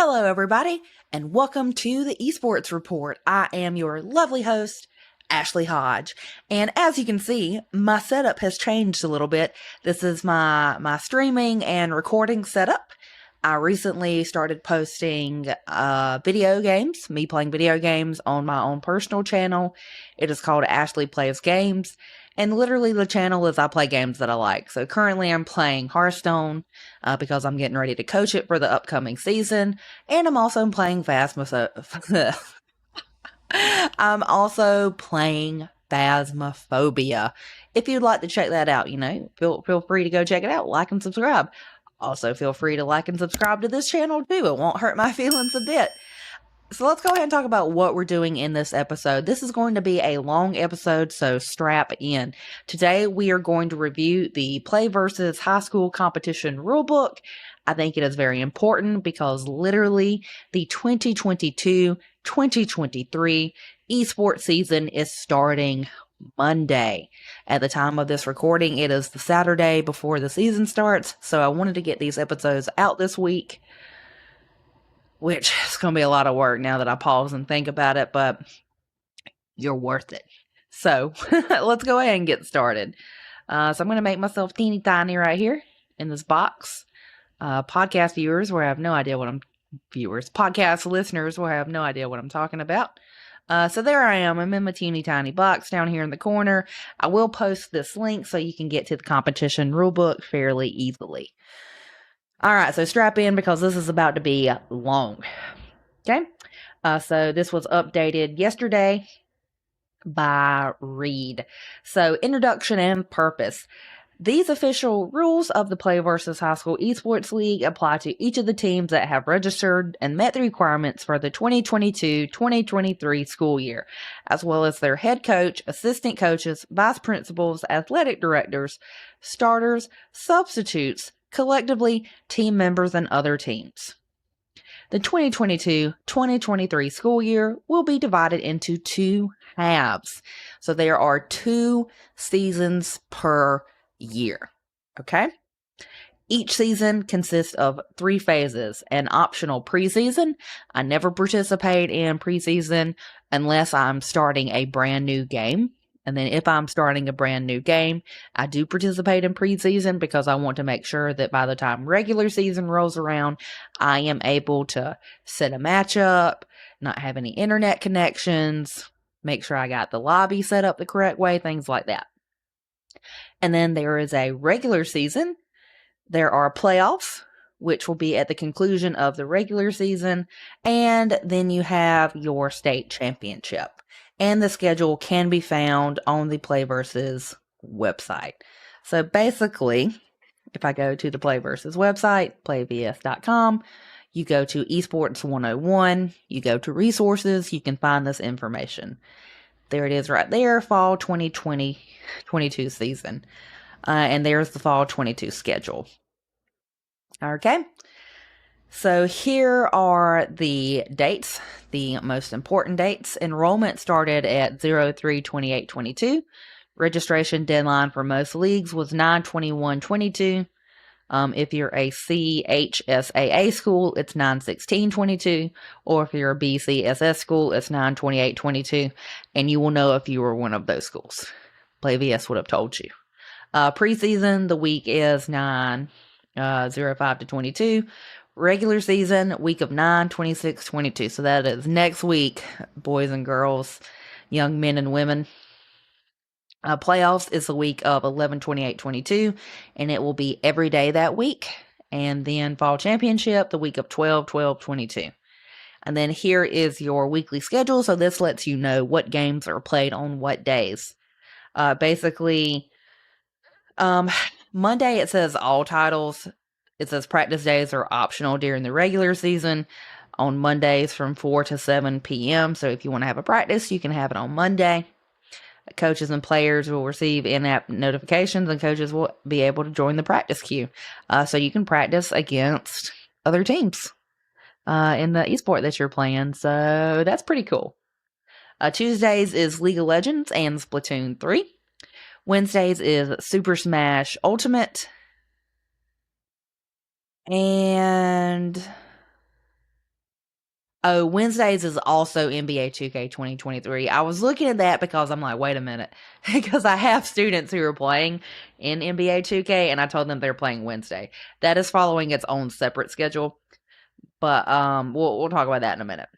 Hello, everybody, and welcome to the Esports Report. I am your lovely host, Ashley Hodge, and as you can see, my setup has changed a little bit. This is my streaming and recording setup. I recently started posting video games, me playing video games on my own personal channel. It is called Ashley Plays Games, and literally the channel is I play games that I like. So currently I'm playing Hearthstone because I'm getting ready to coach it for the upcoming season, and I'm also playing I'm also playing Phasmophobia. If you'd like to check that out, feel free to go check it out. Like and subscribe. Also, feel free to like and subscribe to this channel too. It won't hurt my feelings a bit. So let's go ahead and talk about what we're doing in this episode. This is going to be a long episode, so strap in. Today, we are going to review the PlayVS High School Competition Rulebook. I think it is very important because literally the 2022-2023 esports season is starting Monday. At the time of this recording, it is the Saturday before the season starts, so I wanted to get these episodes out this week, which is going to be a lot of work now that I pause and think about it, but you're worth it. So let's go ahead and get started. So I'm going to make myself teeny tiny right here in this box. Podcast listeners will have no idea what I'm talking about. So there I am. I'm in my teeny tiny box down here in the corner. I will post this link so you can get to the competition rulebook fairly easily. All right, so strap in because this is about to be long. Okay, so this was updated yesterday by Reed. So introduction and purpose. These official rules of the PlayVS High School Esports League apply to each of the teams that have registered and met the requirements for the 2022-2023 school year, as well as their head coach, assistant coaches, vice principals, athletic directors, starters, substitutes, collectively team members, and other teams. The 2022-2023 school year will be divided into two halves. So there are 2 seasons per year. Okay? Each season consists of 3 phases: an optional preseason. I never participate in preseason unless I'm starting a brand new game. And then if I'm starting a brand new game, I do participate in preseason because I want to make sure that by the time regular season rolls around, I am able to set a matchup, not have any internet connections, make sure I got the lobby set up the correct way, things like that. And then there is a regular season. There are playoffs, which will be at the conclusion of the regular season. And then you have your state championship. And the schedule can be found on the PlayVS website. So basically, if I go to the PlayVS website, playvs.com, you go to Esports 101, you go to resources, you can find this information. There it is right there, fall 2020-22 season. And there's the fall 22 schedule. Okay. So here are the dates, the most important dates. Enrollment started at 03/28/22. Registration deadline for most leagues was 9/21/22. If you're a GHSA school, it's 9/16/22. Or if you're a BCSS school, it's 9/28/22. And you will know if you were one of those schools. PlayVS would have told you. Preseason, the week is 9/05/22. Regular season, week of 9/26/22. So that is next week, boys and girls, young men and women. Playoffs is the week of 11/28/22, and it will be every day that week. And then fall championship, the week of 12/12/22. And then here is your weekly schedule. So this lets you know what games are played on what days. Basically, Monday it says all titles. It says practice days are optional during the regular season on Mondays from 4 to 7 p.m. So if you want to have a practice, you can have it on Monday. Coaches and players will receive in-app notifications, and coaches will be able to join the practice queue. So you can practice against other teams in the esport that you're playing. So that's pretty cool. Tuesdays is League of Legends and Splatoon 3. Wednesdays is Super Smash Ultimate. And Oh, Wednesdays is also NBA 2K 2023. I was looking at that because I'm like, wait a minute. Because I have students who are playing in NBA 2K and I told them they're playing Wednesday. That is following its own separate schedule. But we'll talk about that in a minute.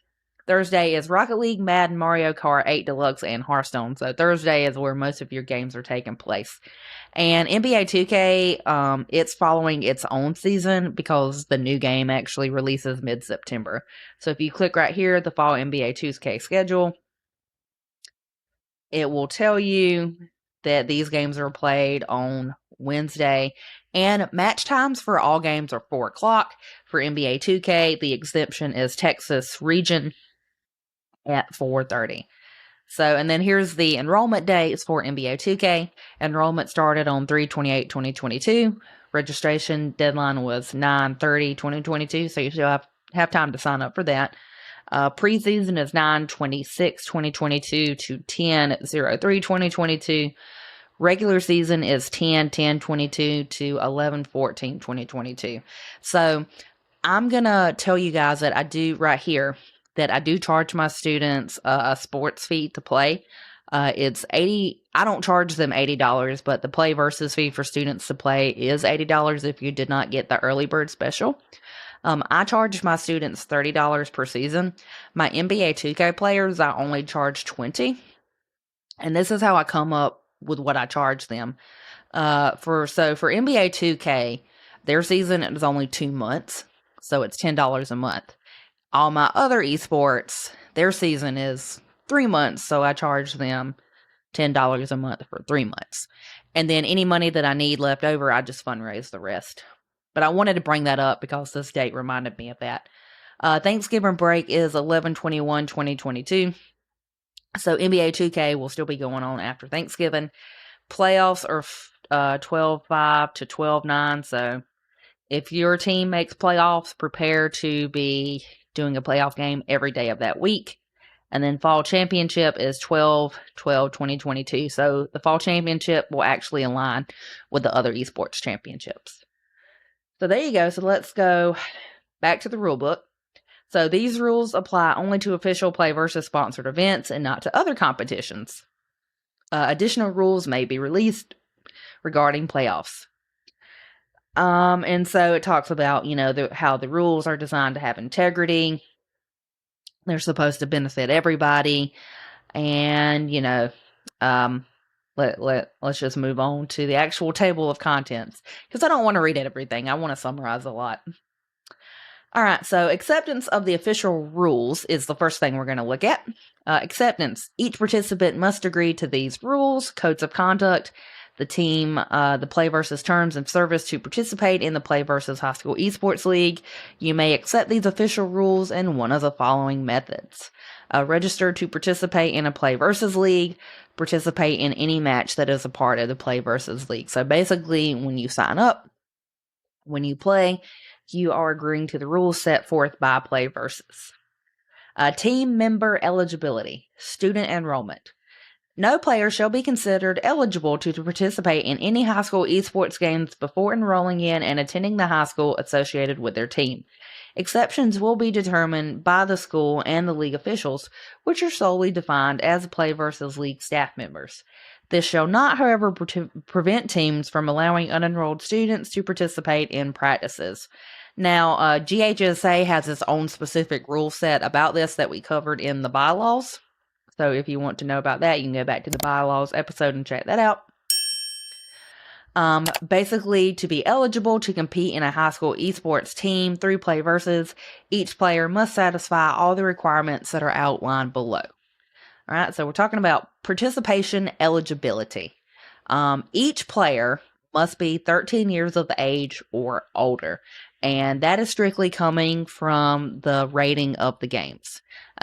Thursday is Rocket League, Madden, Mario Kart 8 Deluxe, and Hearthstone. So Thursday is where most of your games are taking place. And NBA 2K, it's following its own season because the new game actually releases mid-September. So if you click right here, the fall NBA 2K schedule, it will tell you that these games are played on Wednesday. And match times for all games are 4 o'clock. For NBA 2K, the exemption is Texas region at 4:30. So, and then here's the enrollment dates for NBA 2K. Enrollment started on 3/28/2022. Registration deadline was 9/30/2022, so you still have time to sign up for that. Preseason is 9/26/2022 to 10/03/2022. Regular season is 10/10/22 to 11/14/2022. So I'm going to tell you guys that I do right here that I do charge my students a sports fee to play. It's 80. I don't charge them $80, but the play versus fee for students to play is $80 if you did not get the early bird special. I charge my students $30 per season. My NBA 2K players, I only charge $20. And this is how I come up with what I charge them. For NBA 2K, their season is only 2 months, so it's $10 a month. All my other esports, their season is 3 months, so I charge them $10 a month for 3 months. And then any money that I need left over, I just fundraise the rest. But I wanted to bring that up because this date reminded me of that. Thanksgiving break is 11/21/2022. So NBA 2K will still be going on after Thanksgiving. Playoffs are 12/5 to 12/9. So if your team makes playoffs, prepare to be doing a playoff game every day of that week. And then fall championship is 12/12/2022. So the fall championship will actually align with the other esports championships. So there you go. So let's go back to the rule book. So these rules apply only to official play versus sponsored events and not to other competitions. Additional rules may be released regarding playoffs. And so it talks about, how the rules are designed to have integrity. They're supposed to benefit everybody. And, let's just move on to the actual table of contents because I don't want to read everything. I want to summarize a lot. All right, so acceptance of the official rules is the first thing we're going to look at. Acceptance. Each participant must agree to these rules, codes of conduct, the team, the play versus terms of service to participate in the play versus high school esports league. You may accept these official rules in one of the following methods. Register to participate in a play versus league. Participate in any match that is a part of the play versus league. So basically, when you sign up, when you play, you are agreeing to the rules set forth by play versus. Team member eligibility, student enrollment. No player shall be considered eligible to participate in any high school esports games before enrolling in and attending the high school associated with their team. Exceptions will be determined by the school and the league officials, which are solely defined as play versus league staff members. This shall not, however, prevent teams from allowing unenrolled students to participate in practices. Now, GHSA has its own specific rule set about this that we covered in the bylaws. So if you want to know about that, you can go back to the bylaws episode and check that out. Basically, to be eligible to compete in a high school esports team through play versus, each player must satisfy all the requirements that are outlined below. All right, so we're talking about participation eligibility. Each player must be 13 years of age or older, and that is strictly coming from the rating of the games.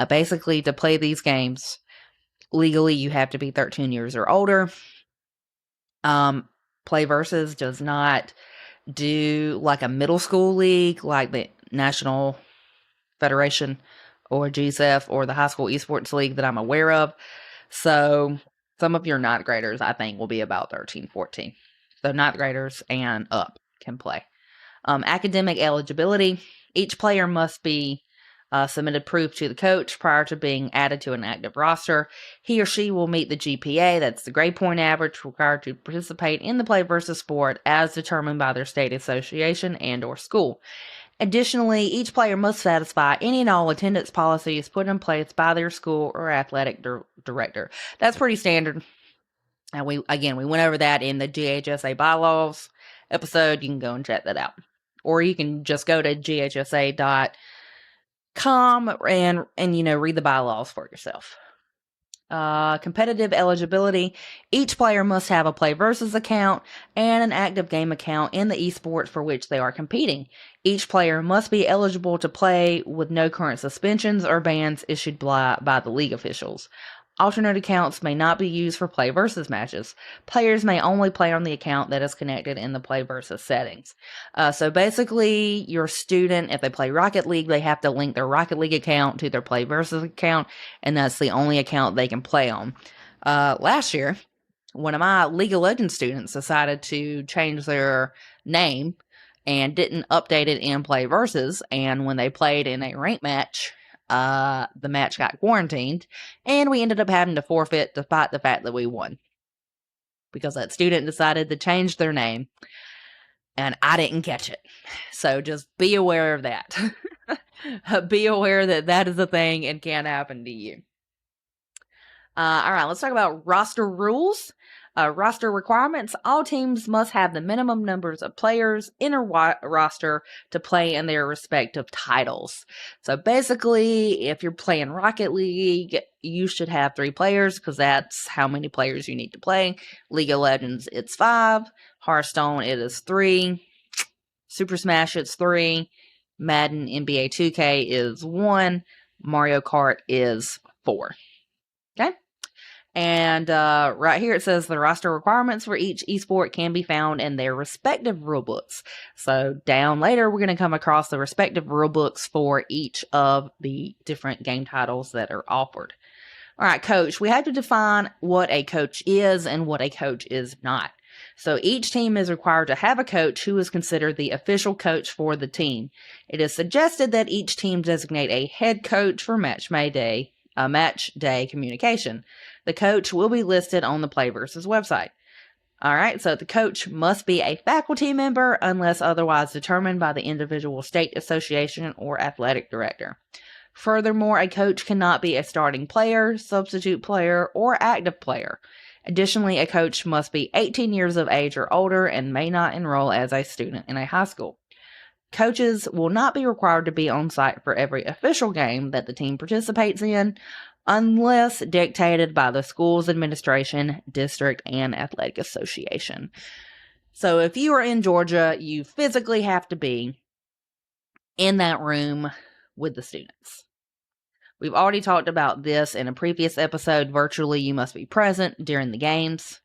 Basically, to play these games legally, you have to be 13 years or older. Play versus does not do like a middle school league like the National Federation or GSF or the High School Esports League that I'm aware of. So some of your ninth graders, I think, will be about 13, 14. So ninth graders and up can play. Academic eligibility. Each player must be submitted proof to the coach prior to being added to an active roster. He or she will meet the GPA, that's the grade point average required to participate in the play versus sport as determined by their state association and or school. Additionally, each player must satisfy any and all attendance policies put in place by their school or athletic director. That's pretty standard. And we went over that in the GHSA bylaws episode. You can go and check that out. Or you can just go to ghsa.com and read the bylaws for yourself. Competitive eligibility. Each player must have a PlayVS account and an active game account in the esports for which they are competing. Each player must be eligible to play with no current suspensions or bans issued by the league officials. Alternate accounts may not be used for PlayVS matches. Players may only play on the account that is connected in the PlayVS settings. So basically, your student, if they play Rocket League, they have to link their Rocket League account to their PlayVS account, and that's the only account they can play on. Last year, one of my League of Legends students decided to change their name and didn't update it in PlayVS, and when they played in a ranked match, the match got quarantined, and we ended up having to forfeit despite the fact that we won. Because that student decided to change their name, and I didn't catch it. So just be aware of that. Be aware that that is a thing and can happen to you. Alright, let's talk about roster rules. Roster requirements. All teams must have the minimum numbers of players in a roster to play in their respective titles. So basically, if you're playing Rocket League, you should have 3 players because that's how many players you need to play. League of Legends, it's 5. Hearthstone, it is 3. Super Smash, it's 3. Madden NBA 2K is 1. Mario Kart is 4. Okay? And right here it says the roster requirements for each esport can be found in their respective rulebooks. So down later, we're going to come across the respective rulebooks for each of the different game titles that are offered. All right, coach. We have to define what a coach is and what a coach is not. So each team is required to have a coach who is considered the official coach for the team. It is suggested that each team designate a head coach for match day communication. The coach will be listed on the PlayVS website. All right, so the coach must be a faculty member unless otherwise determined by the individual state association or athletic director. Furthermore, a coach cannot be a starting player, substitute player, or active player. Additionally, a coach must be 18 years of age or older and may not enroll as a student in a high school. Coaches will not be required to be on site for every official game that the team participates in, unless dictated by the school's administration, district, and athletic association. So if you are in Georgia, you physically have to be in that room with the students. We've already talked about this in a previous episode. Virtually, you must be present during the games.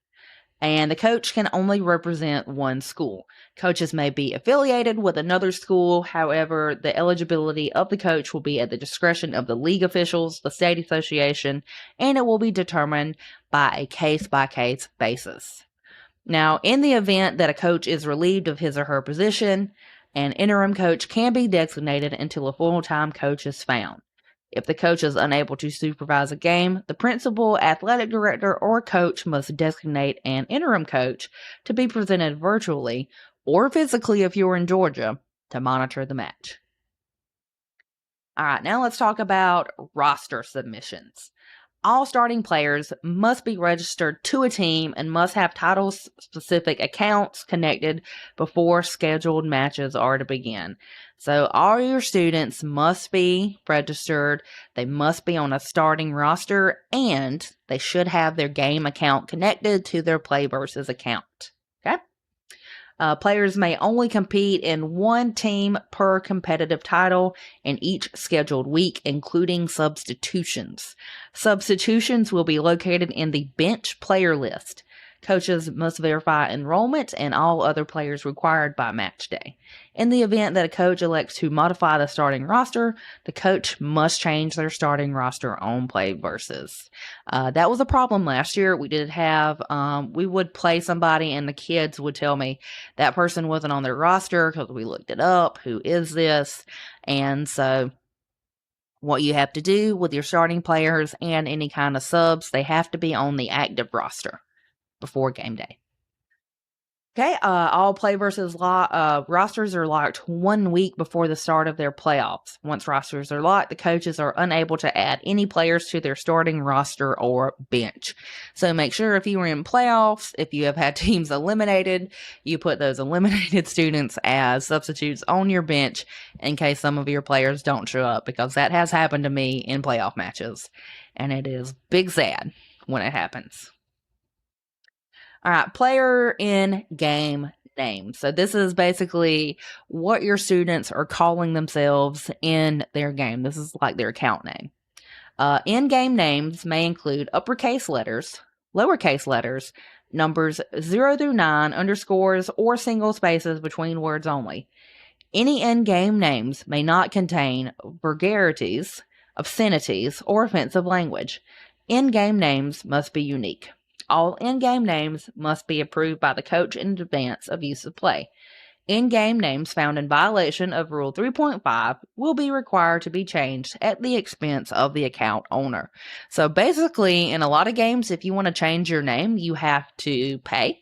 And the coach can only represent one school. Coaches may be affiliated with another school. However, the eligibility of the coach will be at the discretion of the league officials, the state association, and it will be determined by a case-by-case basis. Now, in the event that a coach is relieved of his or her position, an interim coach can be designated until a full-time coach is found. If the coach is unable to supervise a game, the principal, athletic director, or coach must designate an interim coach to be presented virtually or physically if you're in Georgia to monitor the match. All right, now let's talk about roster submissions. All starting players must be registered to a team and must have title-specific accounts connected before scheduled matches are to begin. So all your students must be registered, they must be on a starting roster, and they should have their game account connected to their PlayVS account. Okay? Players may only compete in one team per competitive title in each scheduled week, including substitutions. Substitutions will be located in the bench player list. Coaches must verify enrollment and all other players required by match day. In the event that a coach elects to modify the starting roster, the coach must change their starting roster on PlayVS. That was a problem last year. We did have, we would play somebody and the kids would tell me that person wasn't on their roster because we looked it up. Who is this? And so What you have to do with your starting players and any kind of subs, they have to be on the active roster before game day. Okay, all play versus rosters are locked 1 week before the start of their playoffs. Once rosters are locked, the coaches are unable to add any players to their starting roster or bench. So make sure if you were in playoffs, if you have had teams eliminated, you put those eliminated students as substitutes on your bench in case some of your players don't show up, because that has happened to me in playoff matches, and it is big sad when it happens. All right, player in game name. So this is basically what your students are calling themselves in their game. This is like their account name. In-game names may include uppercase letters, lowercase letters, numbers 0 through 9, underscores, or single spaces between words only. Any in-game names may not contain vulgarities, obscenities, or offensive language. In-game names must be unique. All in-game names must be approved by the coach in advance of use of play. In-game names found in violation of Rule 3.5 will be required to be changed at the expense of the account owner. So basically, in a lot of games, if you want to change your name, you have to pay,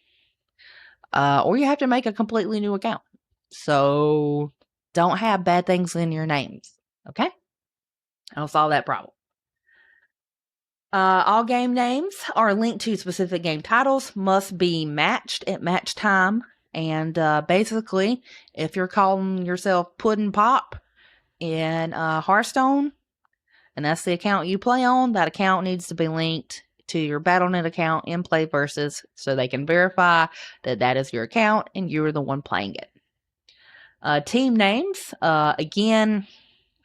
or you have to make a completely new account. So don't have bad things in your names, okay? I'll solve that problem. All game names are linked to specific game titles, must be matched at match time. And basically, if you're calling yourself Puddin' Pop in Hearthstone, and that's the account you play on, that account needs to be linked to your Battle.net account in PlayVS so they can verify that that is your account and you're the one playing it. Team names, again,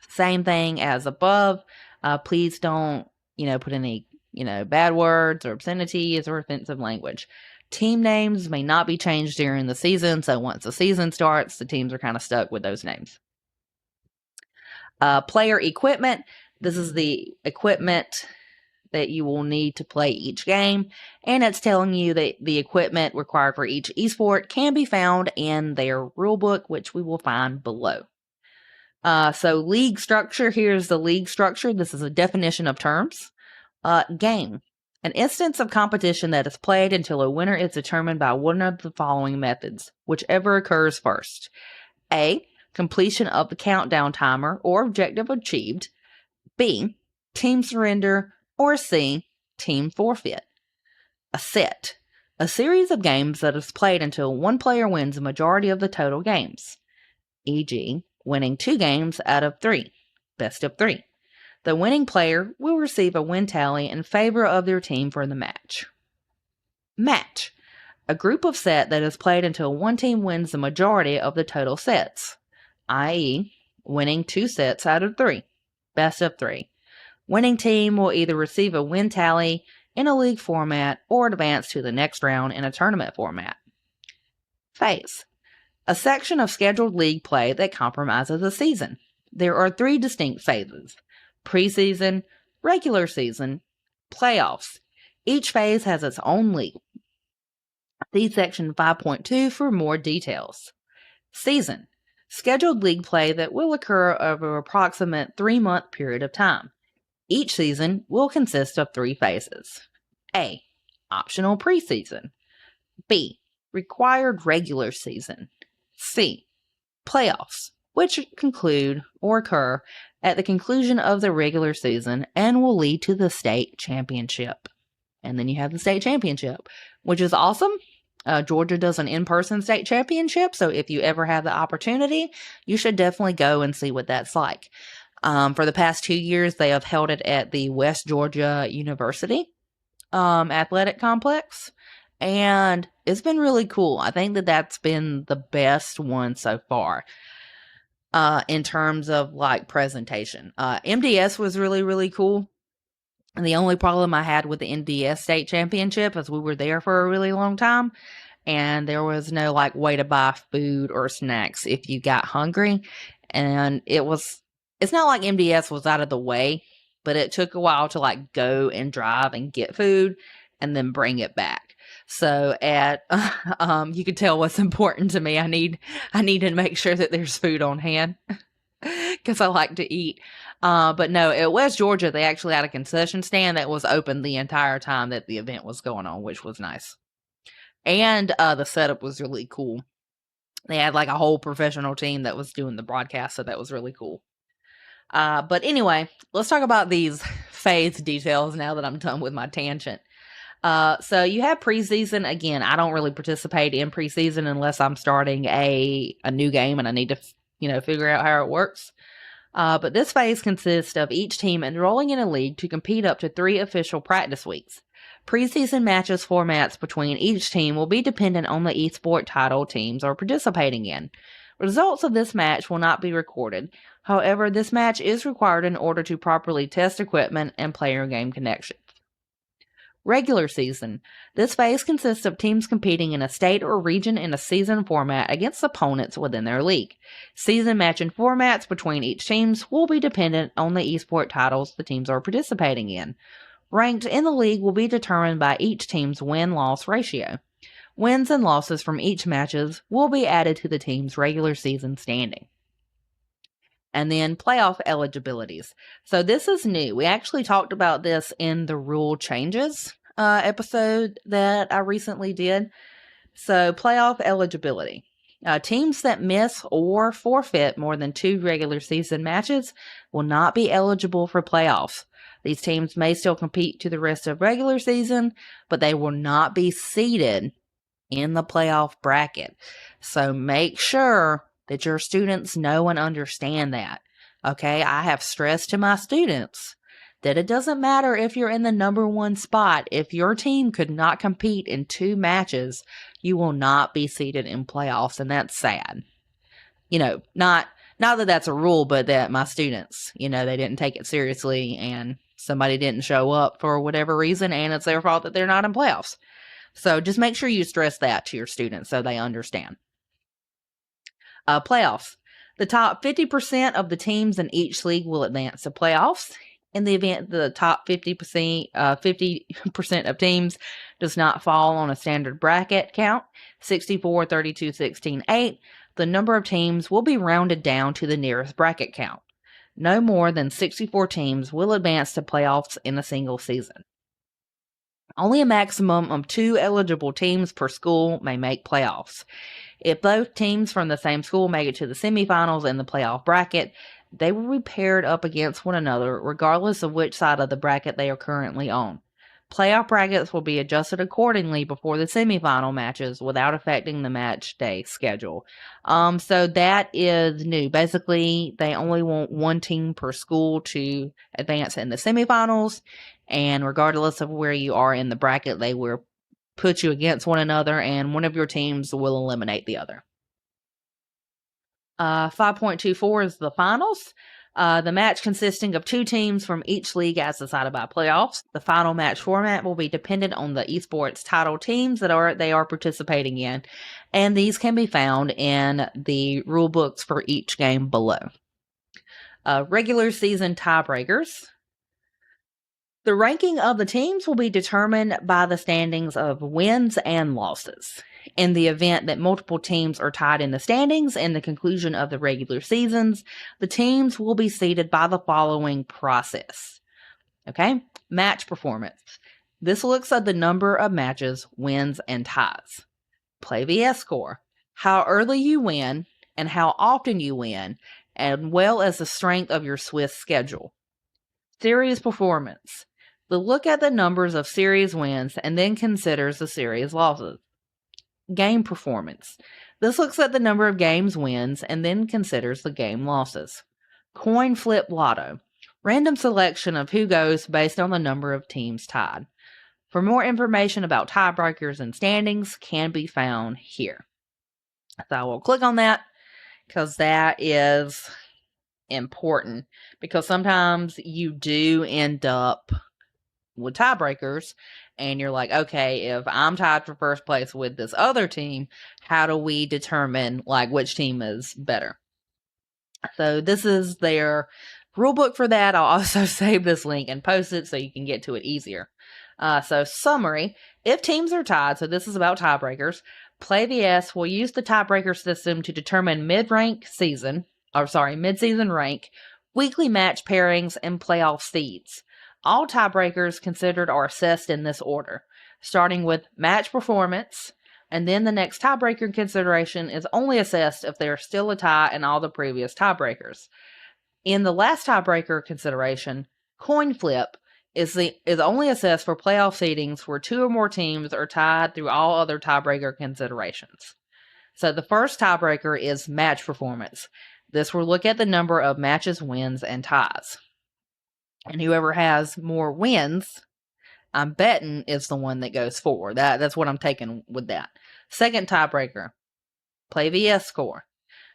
same thing as above. Please don't put any, bad words or obscenities or offensive language. Team names may not be changed during the season, so once the season starts, the teams are kind of stuck with those names. Player equipment. This is the equipment that you will need to play each game, and it's telling you that the equipment required for each esport can be found in their rulebook, which we will find below. So league structure, here's the league structure. This is a definition of terms. Game. An instance of competition that is played until a winner is determined by one of the following methods, whichever occurs first. A. Completion of the countdown timer or objective achieved. B. Team surrender. Or C. Team forfeit. A set. A series of games that is played until one player wins a majority of the total games. E.g., winning 2 games out of 3. Best of 3. The winning player will receive a win tally in favor of their team for the match. Match. A group of set that is played until one team wins the majority of the total sets, i.e., winning 2 sets out of 3. Best of 3. Winning team will either receive a win tally in a league format or advance to the next round in a tournament format. Phase. A section of scheduled league play that compromises a season. There are 3 distinct phases: preseason, regular season, playoffs. Each phase has its own league. See section 5.2 for more details. Season. Scheduled league play that will occur over an approximate 3-month period of time. Each season will consist of 3 phases. A. Optional preseason. B. Required regular season. C. Playoffs, which conclude or occur at the conclusion of the regular season and will lead to the state championship. And then you have the state championship, which is awesome. Georgia does an in-person state championship, so if you ever have the opportunity, you should definitely go and see what that's like. For the past 2 years, they have held it at the West Georgia University athletic complex, and it's been really cool. I think that that's been the best one so far in terms of like presentation. MDS was really, really cool. And the only problem I had with the MDS state championship is we were there for a really long time, and there was no like way to buy food or snacks if you got hungry. And it's not like MDS was out of the way, but it took a while to like go and drive and get food and then bring it back. So you can tell what's important to me. I need to make sure that there's food on hand because I like to eat. But no, at West Georgia, they actually had a concession stand that was open the entire time that the event was going on, which was nice. And the setup was really cool. They had like a whole professional team that was doing the broadcast, so that was really cool. But anyway, let's talk about these phase details now that I'm done with my tangent. So you have preseason. Again, I don't really participate in preseason unless I'm starting a new game and I need to, figure out how it works. But this phase consists of each team enrolling in a league to compete up to 3 official practice weeks. Preseason matches formats between each team will be dependent on the eSport title teams are participating in. Results of this match will not be recorded. However, this match is required in order to properly test equipment and player game connections. Regular season. This phase consists of teams competing in a state or region in a season format against opponents within their league. Season matching formats between each teams will be dependent on the eSport titles the teams are participating in. Ranked in the league will be determined by each team's win-loss ratio. Wins and losses from each matches will be added to the team's regular season standing. And then playoff eligibilities. So this is new. We actually talked about this in the rule changes episode that I recently did. So playoff eligibility. Teams that miss or forfeit more than 2 regular season matches will not be eligible for playoffs. These teams may still compete to the rest of regular season, but they will not be seeded in the playoff bracket. So make sure that your students know and understand that. Okay, I have stressed to my students that it doesn't matter if you're in the number 1 spot. If your team could not compete in 2 matches, you will not be seeded in playoffs, and that's sad. Not that that's a rule, but that my students, they didn't take it seriously and somebody didn't show up for whatever reason, and it's their fault that they're not in playoffs. So just make sure you stress that to your students so they understand. Playoffs. The top 50% of the teams in each league will advance to playoffs. In the event the top 50% of teams does not fall on a standard bracket count, 64, 32, 16, 8, the number of teams will be rounded down to the nearest bracket count. No more than 64 teams will advance to playoffs in a single season. Only a maximum of 2 eligible teams per school may make playoffs. If both teams from the same school make it to the semifinals in the playoff bracket, they will be paired up against one another regardless of which side of the bracket they are currently on. Playoff brackets will be adjusted accordingly before the semifinal matches without affecting the match day schedule. So that is new. Basically, they only want 1 team per school to advance in the semifinals, and regardless of where you are in the bracket, they will put you against one another, and one of your teams will eliminate the other. 5.24 is the finals. The match consisting of 2 teams from each league as decided by playoffs. The final match format will be dependent on the esports title teams that they are participating in, and these can be found in the rule books for each game below. Regular season tiebreakers. The ranking of the teams will be determined by the standings of wins and losses. In the event that multiple teams are tied in the standings in the conclusion of the regular seasons, the teams will be seeded by the following process. Okay? Match performance. This looks at the number of matches, wins, and ties. PlayVS score. How early you win and how often you win, as well as the strength of your Swiss schedule. Series performance. The look at the numbers of series wins and then considers the series losses. Game performance. This looks at the number of games wins and then considers the game losses. Coin flip lotto. Random selection of who goes based on the number of teams tied. For more information about tiebreakers and standings can be found here. So I will click on that because that is important, because sometimes you do end up with tiebreakers and you're like, okay, if I'm tied for first place with this other team, how do we determine which team is better? So this is their rule book for that. I'll also save this link and post it so you can get to it easier. So summary, if teams are tied, so this is about tiebreakers, PlayVS will use the tiebreaker system to determine mid-season rank Weekly match pairings and playoff seeds. All tiebreakers considered are assessed in this order, starting with match performance, and then the next tiebreaker consideration is only assessed if there is still a tie in all the previous tiebreakers. In the last tiebreaker consideration, coin flip is only assessed for playoff seedings where two or more teams are tied through all other tiebreaker considerations. So the first tiebreaker is match performance. This will look at the number of matches, wins, and ties. And whoever has more wins, I'm betting, is the one that goes forward. That's what I'm taking with that. Second tiebreaker, PlayVS score.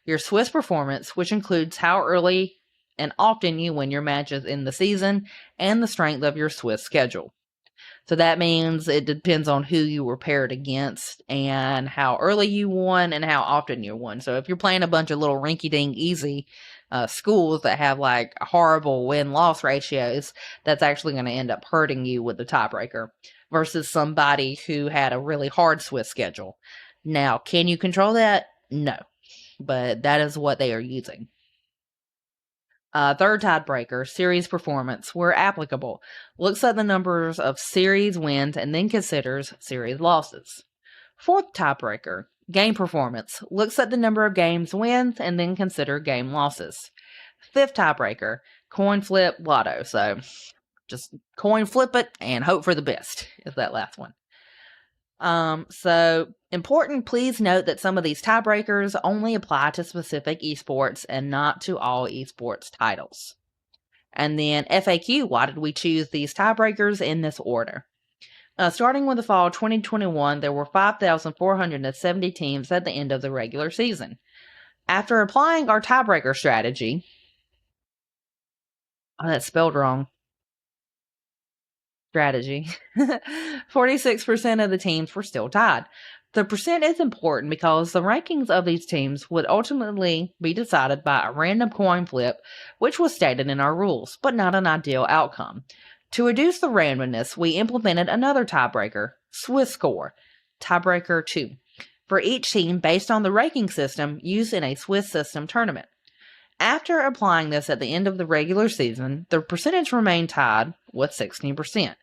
Your Swiss performance, which includes how early and often you win your matches in the season, and the strength of your Swiss schedule. So that means it depends on who you were paired against and how early you won and how often you won. So if you're playing a bunch of little rinky-dink easy schools that have like horrible win-loss ratios, that's actually going to end up hurting you with the tiebreaker versus somebody who had a really hard Swiss schedule. Now, can you control that? No, but that is what they are using. Third tiebreaker, series performance, where applicable, looks at the numbers of series wins and then considers series losses. Fourth tiebreaker, game performance, looks at the number of games wins and then consider game losses. Fifth tiebreaker, coin flip lotto. So just coin flip it and hope for the best is that last one. So important, please note that some of these tiebreakers only apply to specific esports and not to all esports titles. And then FAQ, why did we choose these tiebreakers in this order? Starting with the fall 2021, there were 5,470 teams at the end of the regular season. After applying our tiebreaker strategy, that's spelled wrong. Strategy. 46% of the teams were still tied. The percent is important because the rankings of these teams would ultimately be decided by a random coin flip, which was stated in our rules, but not an ideal outcome. To reduce the randomness, we implemented another tiebreaker, Swiss score, tiebreaker 2, for each team based on the ranking system used in a Swiss system tournament. After applying this at the end of the regular season, the percentage remained tied with 16%.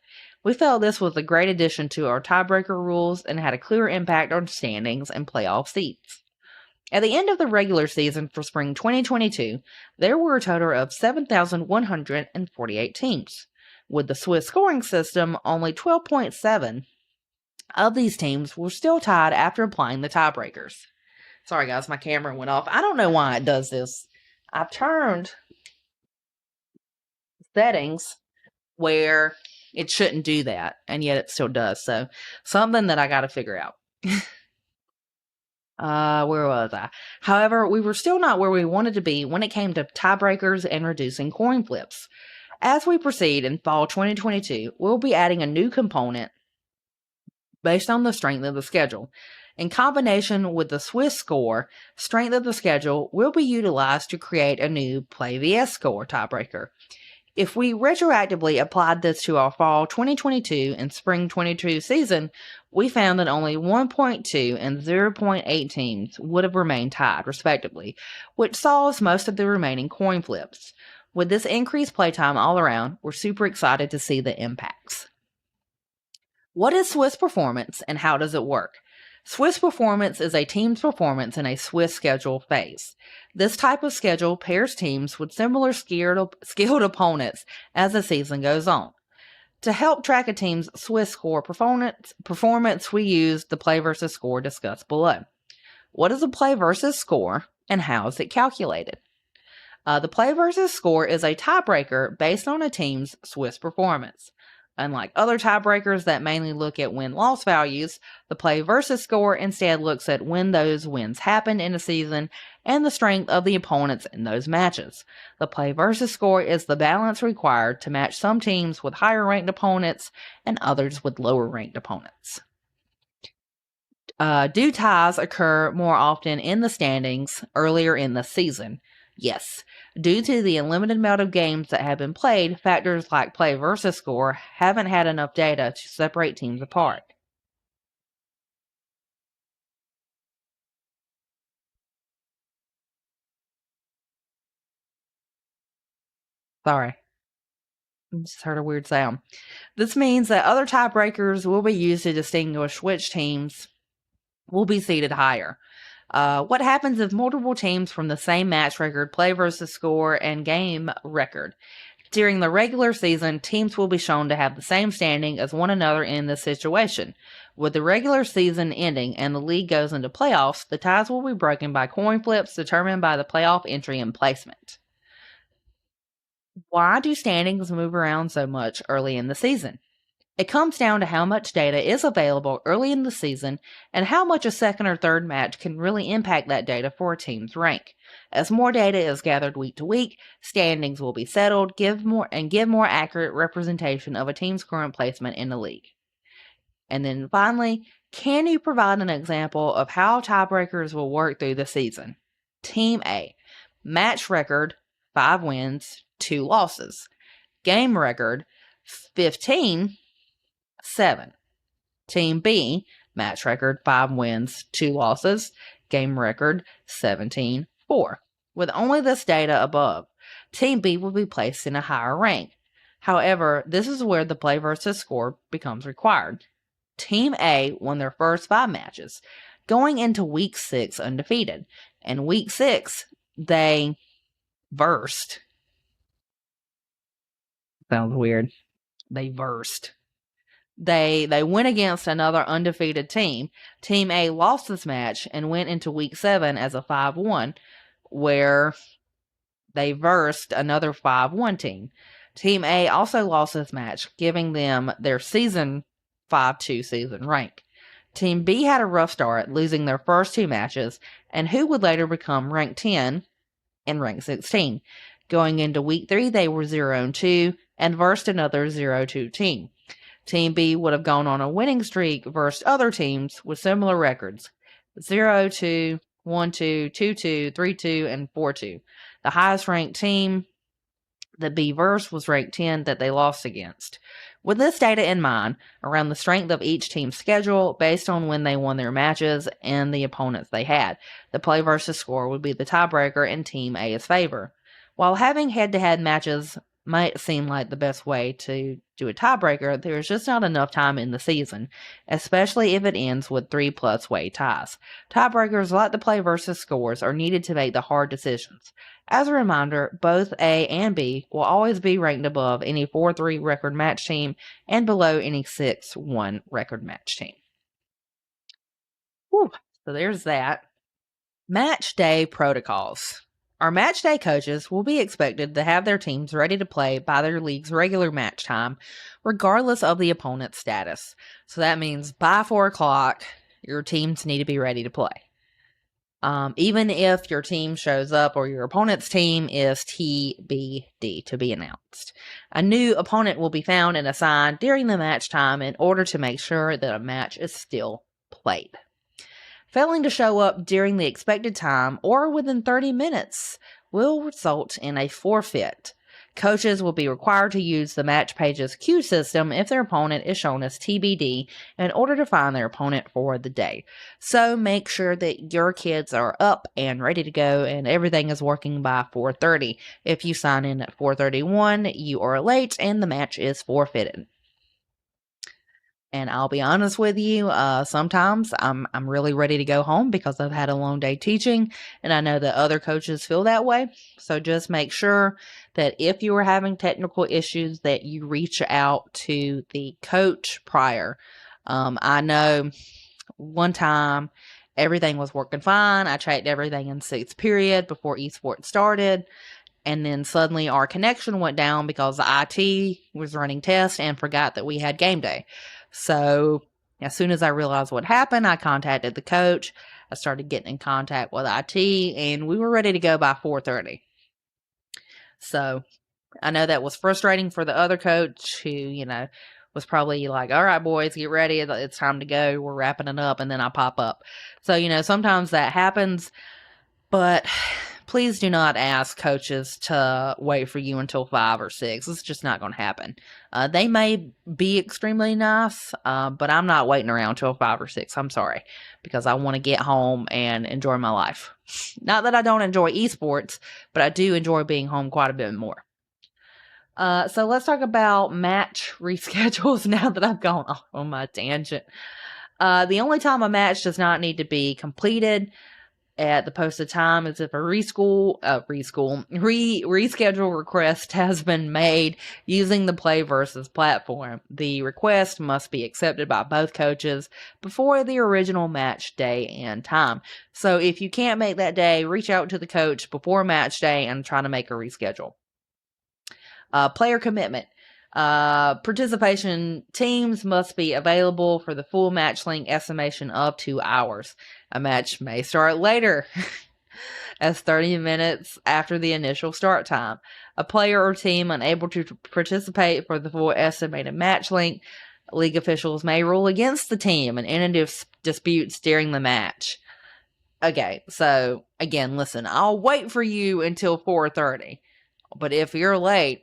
We felt this was a great addition to our tiebreaker rules and had a clear impact on standings and playoff seats. At the end of the regular season for spring 2022, there were a total of 7,148 teams. With the Swiss scoring system, only 12.7 of these teams were still tied after applying the tiebreakers. Sorry guys, my camera went off. I don't know why it does this. I've turned settings where it shouldn't do that, and yet it still does. So something that I got to figure out. Where was I? However, we were still not where we wanted to be when it came to tiebreakers and reducing coin flips. As we proceed in fall 2022, we'll be adding a new component based on the strength of the schedule. In combination with the Swiss score, strength of the schedule will be utilized to create a new PlayVS score tiebreaker. If we retroactively applied this to our fall 2022 and spring 22 season, we found that only 1.2 and 0.8 teams would have remained tied, respectively, which solves most of the remaining coin flips. With this increased playtime all around, we're super excited to see the impacts. What is Swiss performance and how does it work? Swiss performance is a team's performance in a Swiss schedule phase. This type of schedule pairs teams with similar skilled opponents as the season goes on. To help track a team's Swiss score performance, we use the play versus score discussed below. What is a play versus score and how is it calculated? The play versus score is a tiebreaker based on a team's Swiss performance. Unlike other tiebreakers that mainly look at win-loss values, the play versus score instead looks at when those wins happened in a season and the strength of the opponents in those matches. The play versus score is the balance required to match some teams with higher ranked opponents and others with lower ranked opponents. Do ties occur more often in the standings earlier in the season? Yes. Due to the unlimited amount of games that have been played, factors like play versus score haven't had enough data to separate teams apart. Sorry. I just heard a weird sound. This means that other tiebreakers will be used to distinguish which teams will be seated higher. What happens if multiple teams from the same match record play versus score and game record? During the regular season, teams will be shown to have the same standing as one another in this situation. With the regular season ending and the league goes into playoffs, the ties will be broken by coin flips determined by the playoff entry and placement. Why do standings move around so much early in the season? It comes down to how much data is available early in the season and how much a second or third match can really impact that data for a team's rank. As more data is gathered week to week, standings will be settled, give more accurate representation of a team's current placement in the league. And then finally, can you provide an example of how tiebreakers will work through the season? Team A, match record 5 wins, 2 losses. Game record 15-7. Team B, match record 5 wins, 2 losses. Game record 17-4. With only this data above, Team B will be placed in a higher rank. However, this is where the play versus score becomes required. Team A won their first 5 matches, going into week 6 undefeated. In week 6, they versed. Sounds weird. They versed. They went against another undefeated team. Team A lost this match and went into week 7 as a 5-1, where they versed another 5-1 team. Team A also lost this match, giving them their season 5-2 season rank. Team B had a rough start, losing their first 2 matches, and who would later become rank 10 and rank 16. Going into week 3, they were 0-2 and versed another 0-2 team. Team B would have gone on a winning streak versus other teams with similar records: 0-2, 1-2, 2-2, 3-2, and 4-2. The highest ranked team that B versed was ranked 10 that they lost against. With this data in mind, around the strength of each team's schedule, based on when they won their matches and the opponents they had, the play versus score would be the tiebreaker in Team A's favor. While having head-to-head matches might seem like the best way to do a tiebreaker, there's just not enough time in the season, especially if it ends with 3+ way ties. Tiebreakers like the play versus scores are needed to make the hard decisions. As a reminder, both A and B will always be ranked above any 4-3 record match team and below any 6-1 record match team. Whew, so there's that. Match day protocols. Our match day coaches will be expected to have their teams ready to play by their league's regular match time, regardless of the opponent's status. So that means by 4 o'clock, your teams need to be ready to play. Even if your team shows up or your opponent's team is TBD, to be announced. A new opponent will be found and assigned during the match time in order to make sure that a match is still played. Failing to show up during the expected time or within 30 minutes will result in a forfeit. Coaches will be required to use the match page's queue system if their opponent is shown as TBD in order to find their opponent for the day. So make sure that your kids are up and ready to go and everything is working by 4:30. If you sign in at 4:31, you are late and the match is forfeited. And I'll be honest with you, sometimes I'm really ready to go home because I've had a long day teaching, and I know that other coaches feel that way. So just make sure that if you are having technical issues, that you reach out to the coach prior. I know one time everything was working fine. I checked everything in 6th period before Esports started. And then suddenly our connection went down because the IT was running tests and forgot that we had game day. So as soon as I realized what happened, I contacted the coach. I started getting in contact with IT, and we were ready to go by 4:30. So I know that was frustrating for the other coach who, was probably like, all right, boys, get ready. It's time to go. We're wrapping it up. And then I pop up. So, sometimes that happens, but please do not ask coaches to wait for you until 5 or 6. It's just not going to happen. They may be extremely nice, but I'm not waiting around till 5 or 6. I'm sorry, because I want to get home and enjoy my life. Not that I don't enjoy esports, but I do enjoy being home quite a bit more. So let's talk about match reschedules now that I've gone off on my tangent. The only time a match does not need to be completed at the posted time is if a reschedule request has been made using the PlayVS platform. The request must be accepted by both coaches before the original match day and time. So if you can't make that day, reach out to the coach before match day and try to make a reschedule. Player commitment. Participation teams must be available for the full match length estimation of 2 hours. A match may start later as 30 minutes after the initial start time. A player or team unable to participate for the full estimated match length, league officials may rule against the team and end disputes during the match. Okay, so again, listen, I'll wait for you until 4:30, but if you're late,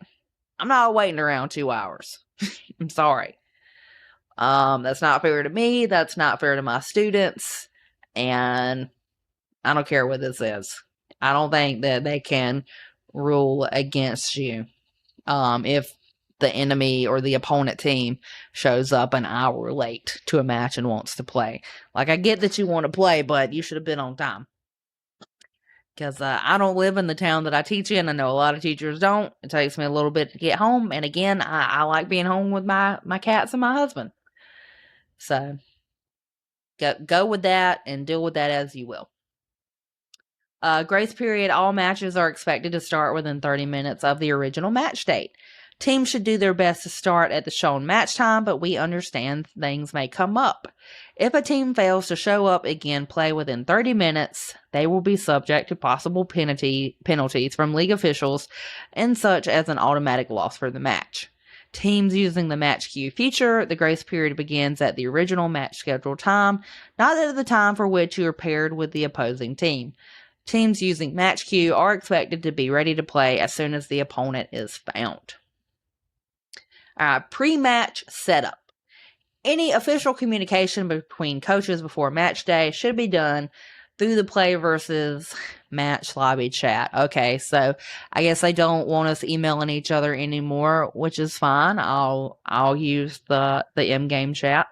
I'm not waiting around 2 hours. I'm sorry. That's not fair to me. That's not fair to my students. And I don't care what this is. I don't think that they can rule against you if the enemy or the opponent team shows up an hour late to a match and wants to play. Like, I get that you want to play, but you should have been on time. Because I don't live in the town that I teach in. I know a lot of teachers don't. It takes me a little bit to get home. And again, I like being home with my cats and my husband. So go with that and deal with that as you will. Grace period. All matches are expected to start within 30 minutes of the original match date. Teams should do their best to start at the shown match time, but we understand things may come up. If a team fails to show up again, play within 30 minutes, they will be subject to possible penalties from league officials, and such as an automatic loss for the match. Teams using the match queue feature, the grace period begins at the original match schedule time, not at the time for which you are paired with the opposing team. Teams using match queue are expected to be ready to play as soon as the opponent is found. Pre-match setup. Any official communication between coaches before match day should be done through the PlayVS match lobby chat. Okay, so I guess they don't want us emailing each other anymore, which is fine. I'll use the in-game chat.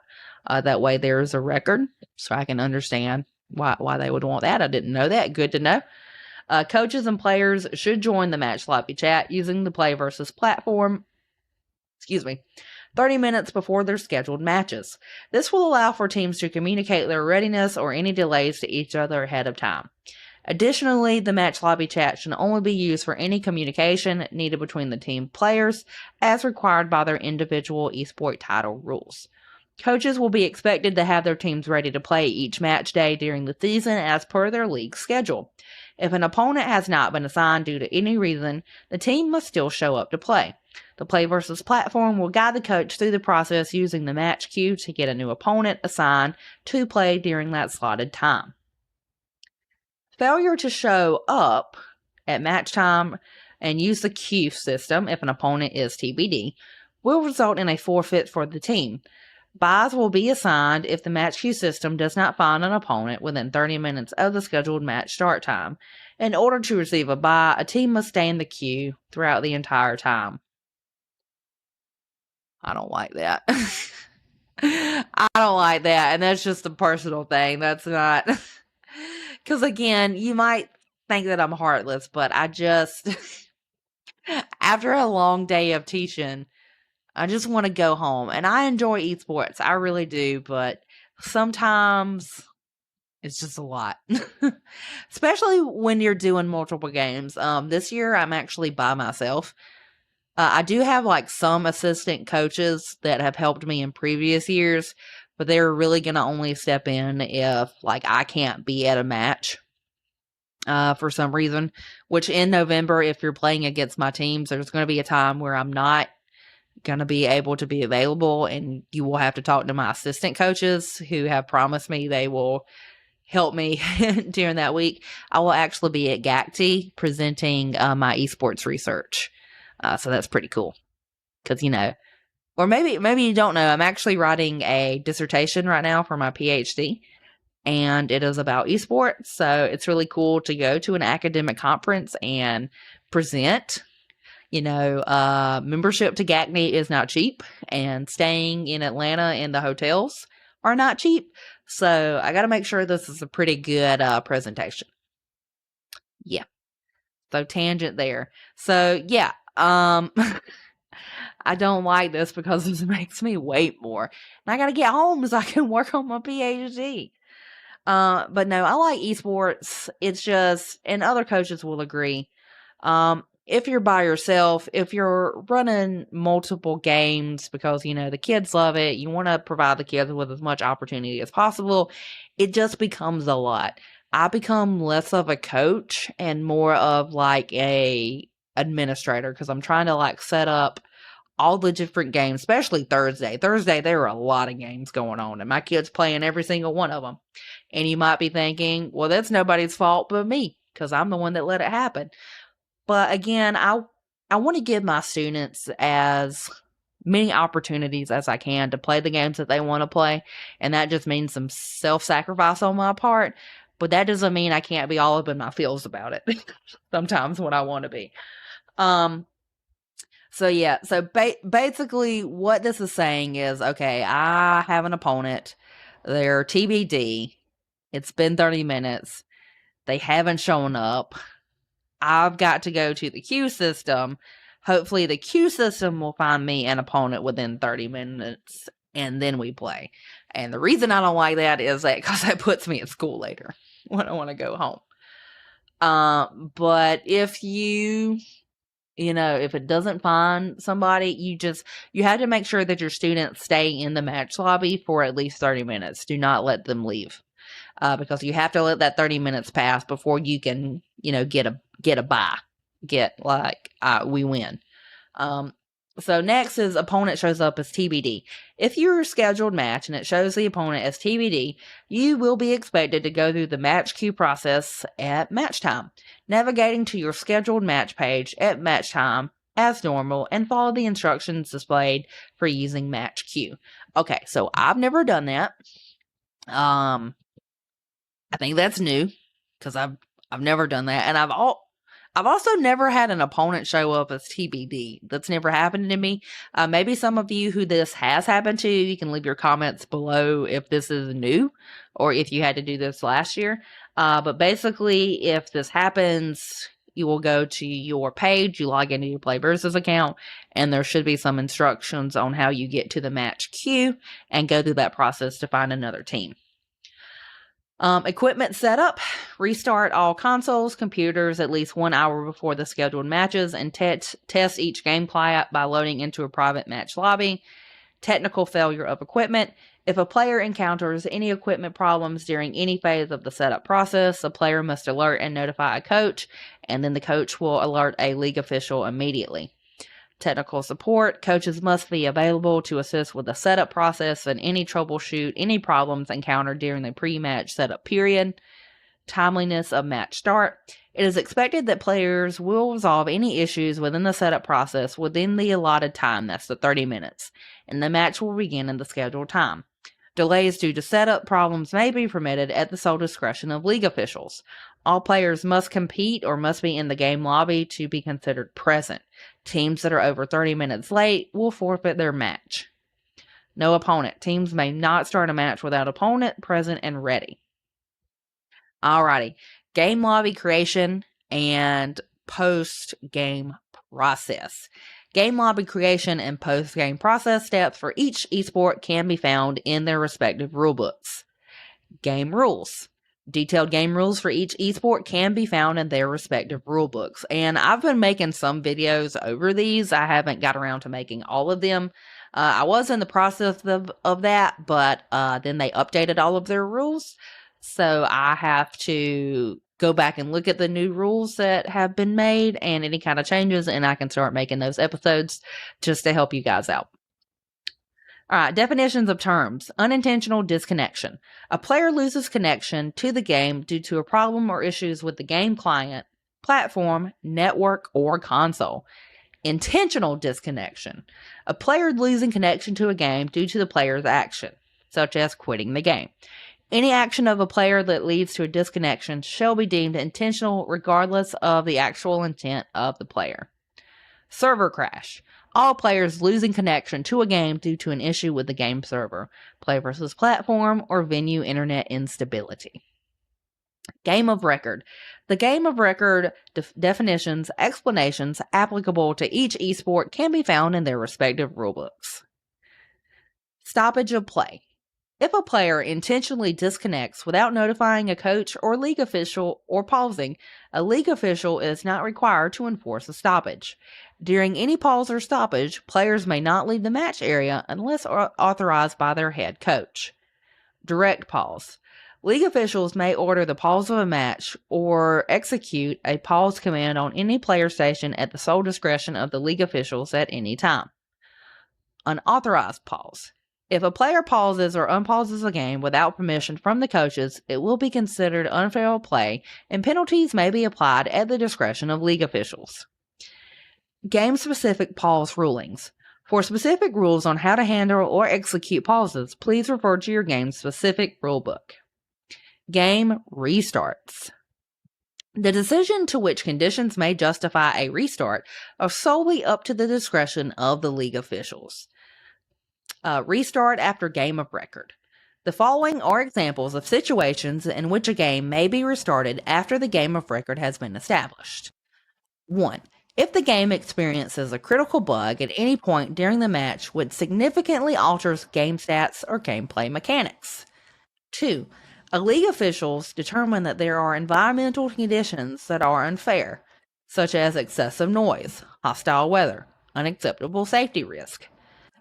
That way there's a record, so I can understand why they would want that. I didn't know that. Good to know. Coaches and players should join the match lobby chat using the PlayVS platform. 30 minutes before their scheduled matches. This will allow for teams to communicate their readiness or any delays to each other ahead of time. Additionally, the match lobby chat should only be used for any communication needed between the team players as required by their individual eSport title rules. Coaches will be expected to have their teams ready to play each match day during the season as per their league schedule. If an opponent has not been assigned due to any reason, the team must still show up to play. The PlayVS platform will guide the coach through the process using the match queue to get a new opponent assigned to play during that slotted time. Failure to show up at match time and use the queue system if an opponent is TBD will result in a forfeit for the team. Buys will be assigned if the match queue system does not find an opponent within 30 minutes of the scheduled match start time. In order to receive a buy, a team must stay in the queue throughout the entire time. I don't like that. I don't like that. And that's just a personal thing. That's not. Because again, you might think that I'm heartless, but I just. After a long day of teaching, I just want to go home. And I enjoy esports. I really do. But sometimes it's just a lot. Especially when you're doing multiple games. This year, I'm actually by myself. I do have like some assistant coaches that have helped me in previous years, but they're really going to only step in if like I can't be at a match for some reason, which in November, if you're playing against my teams, there's going to be a time where I'm not going to be able to be available, and you will have to talk to my assistant coaches who have promised me they will help me during that week. I will actually be at GHSA presenting my esports research. So that's pretty cool. Because, or maybe you don't know, I'm actually writing a dissertation right now for my PhD. And it is about esports. So it's really cool to go to an academic conference and present. Membership to GACNY is not cheap, and staying in Atlanta in the hotels are not cheap. So I got to make sure this is a pretty good presentation. Yeah. So tangent there. So yeah, I don't like this because this makes me wait more. And I got to get home so I can work on my PhD. But no, I like esports. It's just, and other coaches will agree. If you're by yourself, if you're running multiple games because, the kids love it, you want to provide the kids with as much opportunity as possible, it just becomes a lot. I become less of a coach and more of like a administrator because I'm trying to like set up all the different games, especially Thursday. Thursday, there are a lot of games going on, and my kid's playing every single one of them. And you might be thinking, well, that's nobody's fault but me because I'm the one that let it happen. But again, I want to give my students as many opportunities as I can to play the games that they want to play. And that just means some self-sacrifice on my part. But that doesn't mean I can't be all up in my feels about it sometimes when I want to be. So yeah, so basically what this is saying is, okay, I have an opponent. They're TBD. It's been 30 minutes. They haven't shown up. I've got to go to the queue system. Hopefully the queue system will find me an opponent within 30 minutes, and then we play. And the reason I don't like that is that because that puts me at school later when I want to go home. But if if it doesn't find somebody, you have to make sure that your students stay in the match lobby for at least 30 minutes. Do not let them leave. Because you have to let that 30 minutes pass before you can, get a bye. We win. So next is opponent shows up as TBD. If you're a scheduled match and it shows the opponent as TBD, you will be expected to go through the match queue process at match time, navigating to your scheduled match page at match time as normal and follow the instructions displayed for using match queue. Okay, so I've never done that. I think that's new because I've never done that, and I've also never had an opponent show up as TBD. That's never happened to me. Maybe some of you who this has happened to, you can leave your comments below if this is new or if you had to do this last year. But basically, if this happens, you will go to your page, you log into your PlayVS account, and there should be some instructions on how you get to the match queue and go through that process to find another team. Equipment setup. Restart all consoles, computers at least 1 hour before the scheduled matches and test each game client by loading into a private match lobby. Technical failure of equipment. If a player encounters any equipment problems during any phase of the setup process, the player must alert and notify a coach, and then the coach will alert a league official immediately. Technical support. Coaches must be available to assist with the setup process and any troubleshoot any problems encountered during the pre-match setup period. Timeliness of match start. It is expected that players will resolve any issues within the setup process within the allotted time, that's the 30 minutes, and the match will begin in the scheduled time. Delays due to setup problems may be permitted at the sole discretion of league officials. All players must compete or must be in the game lobby to be considered present. Teams that are over 30 minutes late will forfeit their match. No opponent. Teams may not start a match without opponent present and ready. Alrighty. Game lobby creation and post-game process. Game lobby creation and post-game process steps for each esport can be found in their respective rulebooks. Game rules. Detailed game rules for each esport can be found in their respective rulebooks. And I've been making some videos over these. I haven't got around to making all of them. I was in the process of that, but then they updated all of their rules. So I have to go back and look at the new rules that have been made and any kind of changes, and I can start making those episodes just to help you guys out. All right, definitions of terms. Unintentional disconnection. A player loses connection to the game due to a problem or issues with the game client, platform, network, or console. Intentional disconnection. A player losing connection to a game due to the player's action, such as quitting the game. Any action of a player that leads to a disconnection shall be deemed intentional regardless of the actual intent of the player. Server crash. All players losing connection to a game due to an issue with the game server, play versus platform, or venue internet instability. Game of record. The game of record definitions, explanations applicable to each esport can be found in their respective rulebooks. Stoppage of play. If a player intentionally disconnects without notifying a coach or league official or pausing, a league official is not required to enforce a stoppage. During any pause or stoppage, players may not leave the match area unless authorized by their head coach. Direct pause. League officials may order the pause of a match or execute a pause command on any player station at the sole discretion of the league officials at any time. Unauthorized pause. If a player pauses or unpauses a game without permission from the coaches, it will be considered unfair play, and penalties may be applied at the discretion of league officials. Game-specific pause rulings. For specific rules on how to handle or execute pauses, please refer to your game-specific rulebook. Game restarts. The decision to which conditions may justify a restart are solely up to the discretion of the league officials. Restart after game of record. The following are examples of situations in which a game may be restarted after the game of record has been established. 1. If the game experiences a critical bug at any point during the match which significantly alters game stats or gameplay mechanics. 2. League officials determine that there are environmental conditions that are unfair, such as excessive noise, hostile weather, unacceptable safety risk.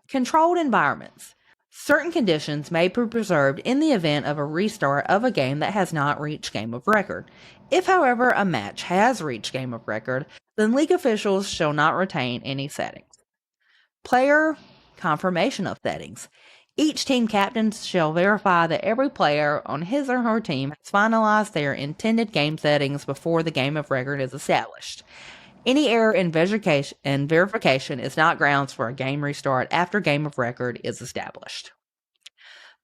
Controlled environments. Certain conditions may be preserved in the event of a restart of a game that has not reached game of record. If, however, a match has reached game of record, then league officials shall not retain any settings. Player confirmation of settings. Each team captain shall verify that every player on his or her team has finalized their intended game settings before the game of record is established. Any error in verification is not grounds for a game restart after game of record is established.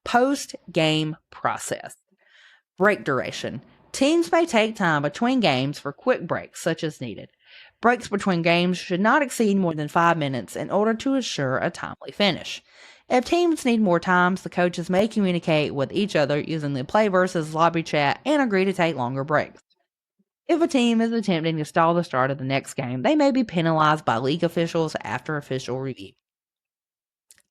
Post-game process. Break duration. Teams may take time between games for quick breaks such as needed. Breaks between games should not exceed more than 5 minutes in order to ensure a timely finish. If teams need more time, the coaches may communicate with each other using the PlayVS lobby chat and agree to take longer breaks. If a team is attempting to stall the start of the next game, they may be penalized by league officials after official review.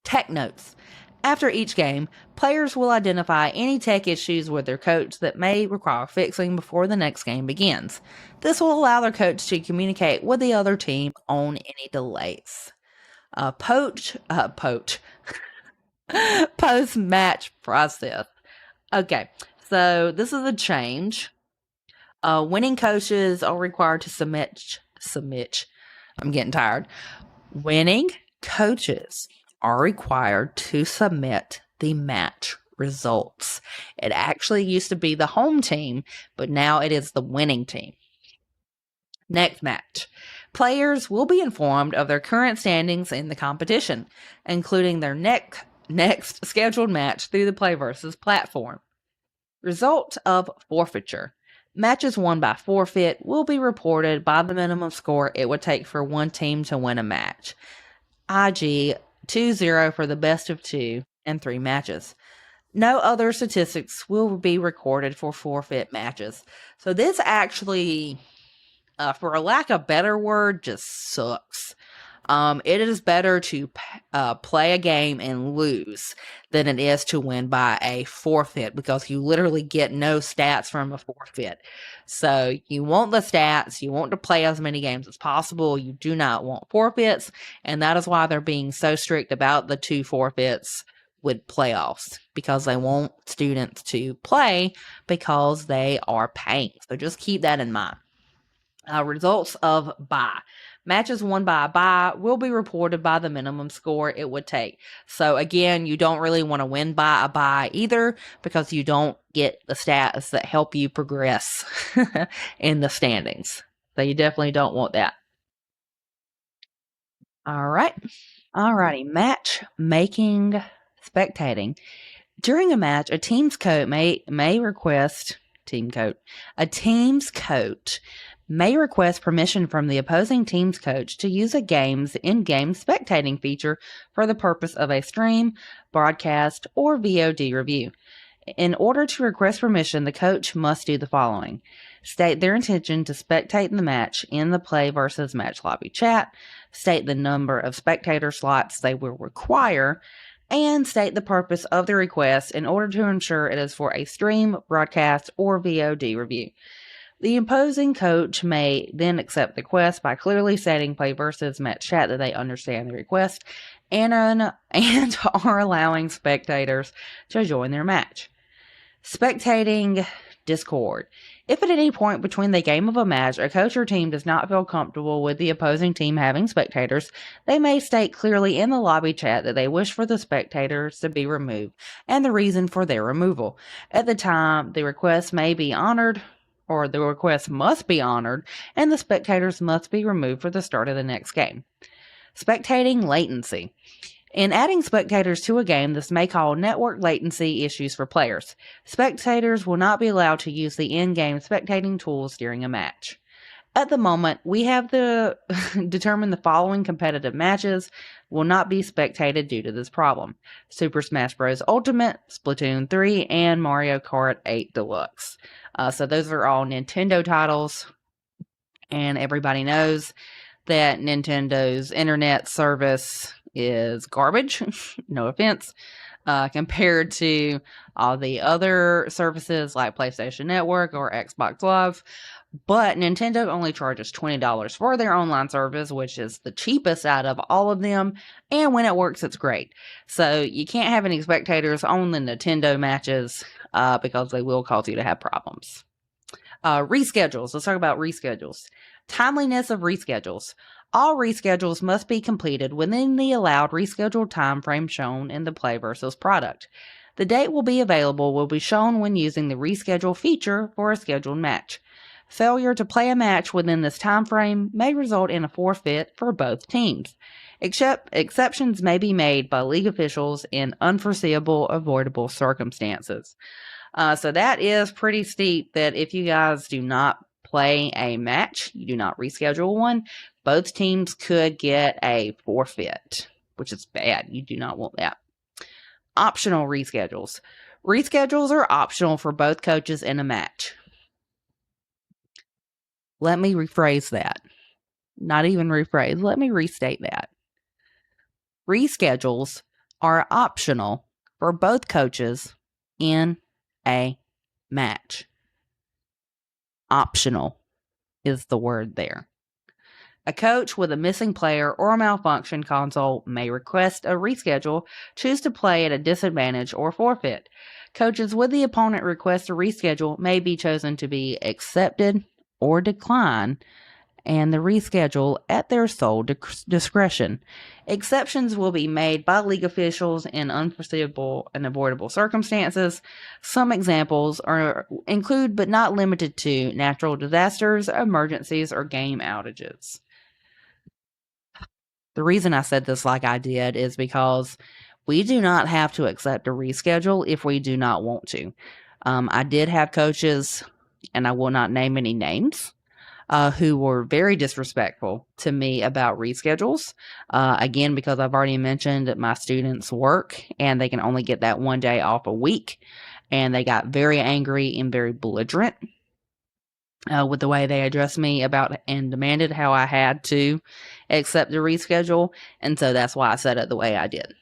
Tech notes. After each game, players will identify any tech issues with their coach that may require fixing before the next game begins. This will allow their coach to communicate with the other team on any delays. Post-match process. Okay, so this is a change. Winning coaches are required to submit. I'm getting tired. Winning coaches are required to submit the match results. It actually used to be the home team, but now it is the winning team. Next match. Players will be informed of their current standings in the competition, including their next scheduled match through the PlayVS platform. Result of forfeiture. Matches won by forfeit will be reported by the minimum score it would take for one team to win a match, i.g. 2-0 for the best of 2 and 3 matches. No other statistics will be recorded for forfeit matches. So this actually, for a lack of a better word, just sucks. It is better to play a game and lose than it is to win by a forfeit, because you literally get no stats from a forfeit. So you want the stats, you want to play as many games as possible, you do not want forfeits, and that is why they're being so strict about the 2 forfeits with playoffs, because they want students to play because they are paying. So just keep that in mind. Results of bye. Matches won by a bye will be reported by the minimum score it would take. So again, you don't really want to win by a bye either, because you don't get the stats that help you progress in the standings. So you definitely don't want that. Alrighty. Match making, spectating. During a match, a team's coach may request a team's coach may request permission from the opposing team's coach to use a game's in-game spectating feature for the purpose of a stream, broadcast, or VOD review. In order to request permission, the coach must do the following: state their intention to spectate the match in the PlayVS match lobby chat, state the number of spectator slots they will require, and state the purpose of the request in order to ensure it is for a stream, broadcast, or VOD review. The opposing coach may then accept the request by clearly stating PlayVS match chat that they understand the request and are allowing spectators to join their match. Spectating Discord. If at any point between the game of a match, a coach or team does not feel comfortable with the opposing team having spectators, they may state clearly in the lobby chat that they wish for the spectators to be removed and the reason for their removal. At the time, the request may be honored, or the request must be honored, and the spectators must be removed for the start of the next game. Spectating latency. In adding spectators to a game, this may cause network latency issues for players. Spectators will not be allowed to use the in-game spectating tools during a match. At the moment, we have to determine the following competitive matches will not be spectated due to this problem: Super Smash Bros. Ultimate, Splatoon 3, and Mario Kart 8 Deluxe. So those are all Nintendo titles, and everybody knows that Nintendo's internet service is garbage, no offense, compared to all the other services like PlayStation Network or Xbox Live. But Nintendo only charges $20 for their online service, which is the cheapest out of all of them. And when it works, it's great. So you can't have any spectators on the Nintendo matches because they will cause you to have problems. Reschedules. Let's talk about reschedules. Timeliness of reschedules. All reschedules must be completed within the allowed rescheduled time frame shown in the PlayVS product. The date will be shown when using the reschedule feature for a scheduled match. Failure to play a match within this time frame may result in a forfeit for both teams. Exceptions may be made by league officials in unforeseeable, avoidable circumstances. So that is pretty steep, that if you guys do not play a match, you do not reschedule one, both teams could get a forfeit, which is bad. You do not want that. Optional reschedules. Reschedules are optional for both coaches in a match. Let me rephrase that. Not even rephrase. Let me restate that. Reschedules are optional for both coaches in a match. Optional is the word there. A coach with a missing player or a malfunction console may request a reschedule, choose to play at a disadvantage, or forfeit. Coaches with the opponent request a reschedule may be chosen to be accepted or declined, and the reschedule at their sole discretion. Exceptions will be made by league officials in unforeseeable and avoidable circumstances. Some examples include, but not limited to, natural disasters, emergencies, or game outages. The reason I said this like I did is because we do not have to accept a reschedule if we do not want to. I did have coaches, and I will not name any names, who were very disrespectful to me about reschedules. Again, because I've already mentioned that my students work and they can only get that one day off a week. And they got very angry and very belligerent with the way they addressed me about and demanded how I had to accept the reschedule. And so that's why I said it the way I did.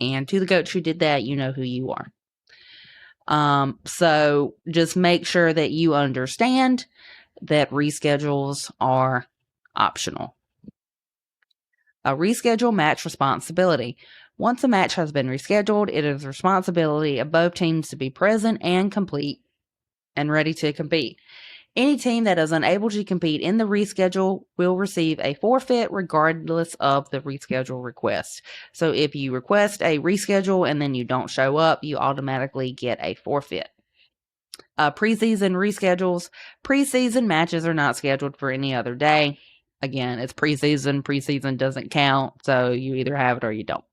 And to the coach who did that, you know who you are. So just make sure that you understand that reschedules are optional. A reschedule match responsibility. Once a match has been rescheduled, it is the responsibility of both teams to be present and complete and ready to compete. Any team that is unable to compete in the reschedule will receive a forfeit regardless of the reschedule request. So if you request a reschedule and then you don't show up, you automatically get a forfeit. Preseason reschedules. Preseason matches are not scheduled for any other day. Again, it's preseason. Preseason doesn't count, so you either have it or you don't.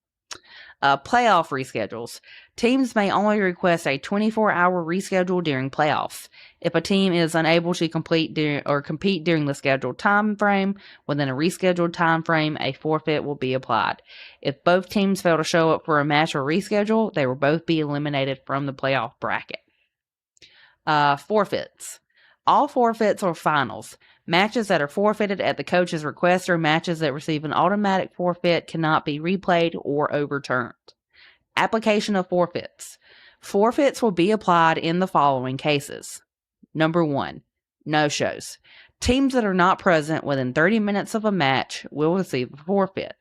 Playoff reschedules. Teams may only request a 24-hour reschedule during playoffs. If a team is unable to compete during the scheduled time frame within a rescheduled time frame, a forfeit will be applied. If both teams fail to show up for a match or reschedule, they will both be eliminated from the playoff bracket. Forfeits. All forfeits are finals. Matches that are forfeited at the coach's request or matches that receive an automatic forfeit cannot be replayed or overturned. Application of forfeits. Forfeits will be applied in the following cases. Number 1, no-shows. Teams that are not present within 30 minutes of a match will receive a forfeit.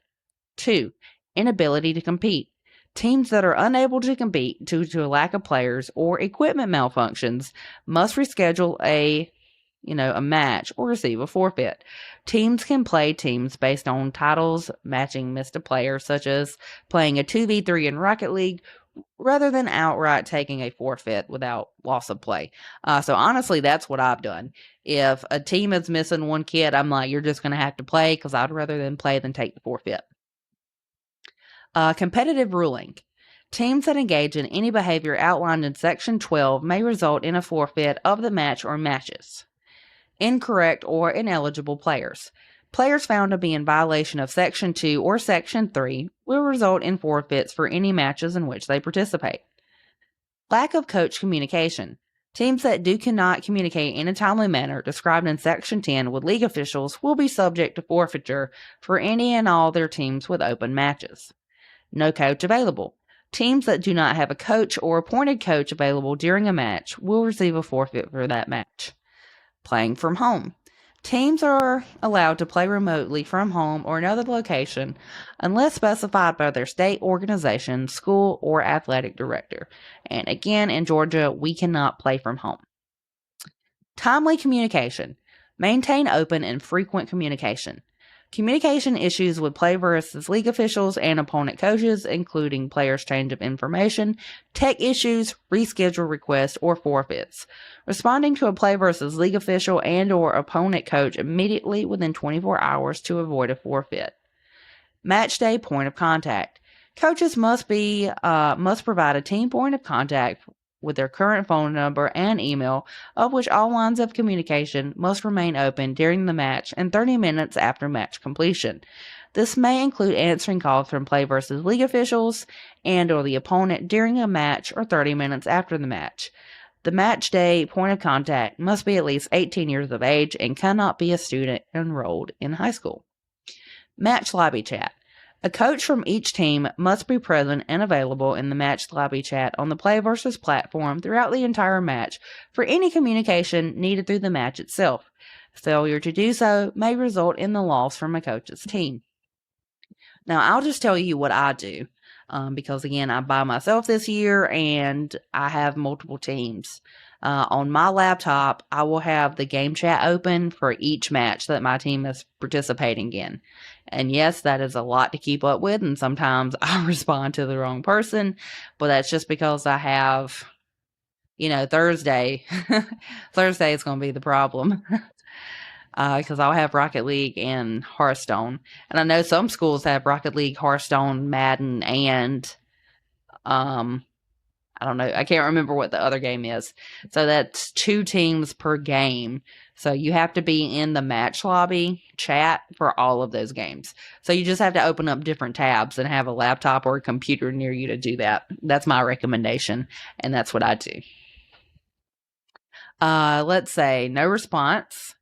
2, inability to compete. Teams that are unable to compete due to a lack of players or equipment malfunctions must reschedule a match or receive a forfeit. Teams can play teams based on titles matching missed a player, such as playing a 2v3 in Rocket League, rather than outright taking a forfeit without loss of play. So honestly, that's what I've done. If a team is missing one kid, I'm like, you're just going to have to play, because I'd rather them play than take the forfeit. Competitive ruling. Teams that engage in any behavior outlined in Section 12 may result in a forfeit of the match or matches. Incorrect or ineligible players. Players found to be in violation of Section 2 or Section 3 will result in forfeits for any matches in which they participate. Lack of coach communication. Teams that cannot communicate in a timely manner described in Section 10 with league officials will be subject to forfeiture for any and all their teams with open matches. No coach available. Teams that do not have a coach or appointed coach available during a match will receive a forfeit for that match. Playing from home. Teams are allowed to play remotely from home or another location unless specified by their state organization, school, or athletic director. And again, in Georgia, we cannot play from home. Timely communication. Maintain open and frequent communication. Communication issues with PlayVS league officials and opponent coaches, including players' change of information, tech issues, reschedule requests, or forfeits. Responding to a PlayVS league official and or opponent coach immediately within 24 hours to avoid a forfeit. Match day point of contact. Coaches must provide a team point of contact with their current phone number and email, of which all lines of communication must remain open during the match and 30 minutes after match completion. This may include answering calls from PlayVS league officials and or the opponent during a match or 30 minutes after the match. The match day point of contact must be at least 18 years of age and cannot be a student enrolled in high school. Match lobby chat. A coach from each team must be present and available in the match lobby chat on the PlayVS platform throughout the entire match for any communication needed through the match itself. Failure to do so may result in the loss from a coach's team. Now, I'll just tell you what I do, because again, I'm by myself this year and I have multiple teams. On my laptop, I will have the game chat open for each match that my team is participating in. And yes, that is a lot to keep up with, and sometimes I respond to the wrong person, but that's just because I have, Thursday. Thursday is going to be the problem. Because I'll have Rocket League and Hearthstone. And I know some schools have Rocket League, Hearthstone, Madden, and I don't know. I can't remember what the other game is. So that's 2 teams per game. So you have to be in the match lobby chat for all of those games. So you just have to open up different tabs and have a laptop or a computer near you to do that. That's my recommendation, and that's what I do. Let's say no response.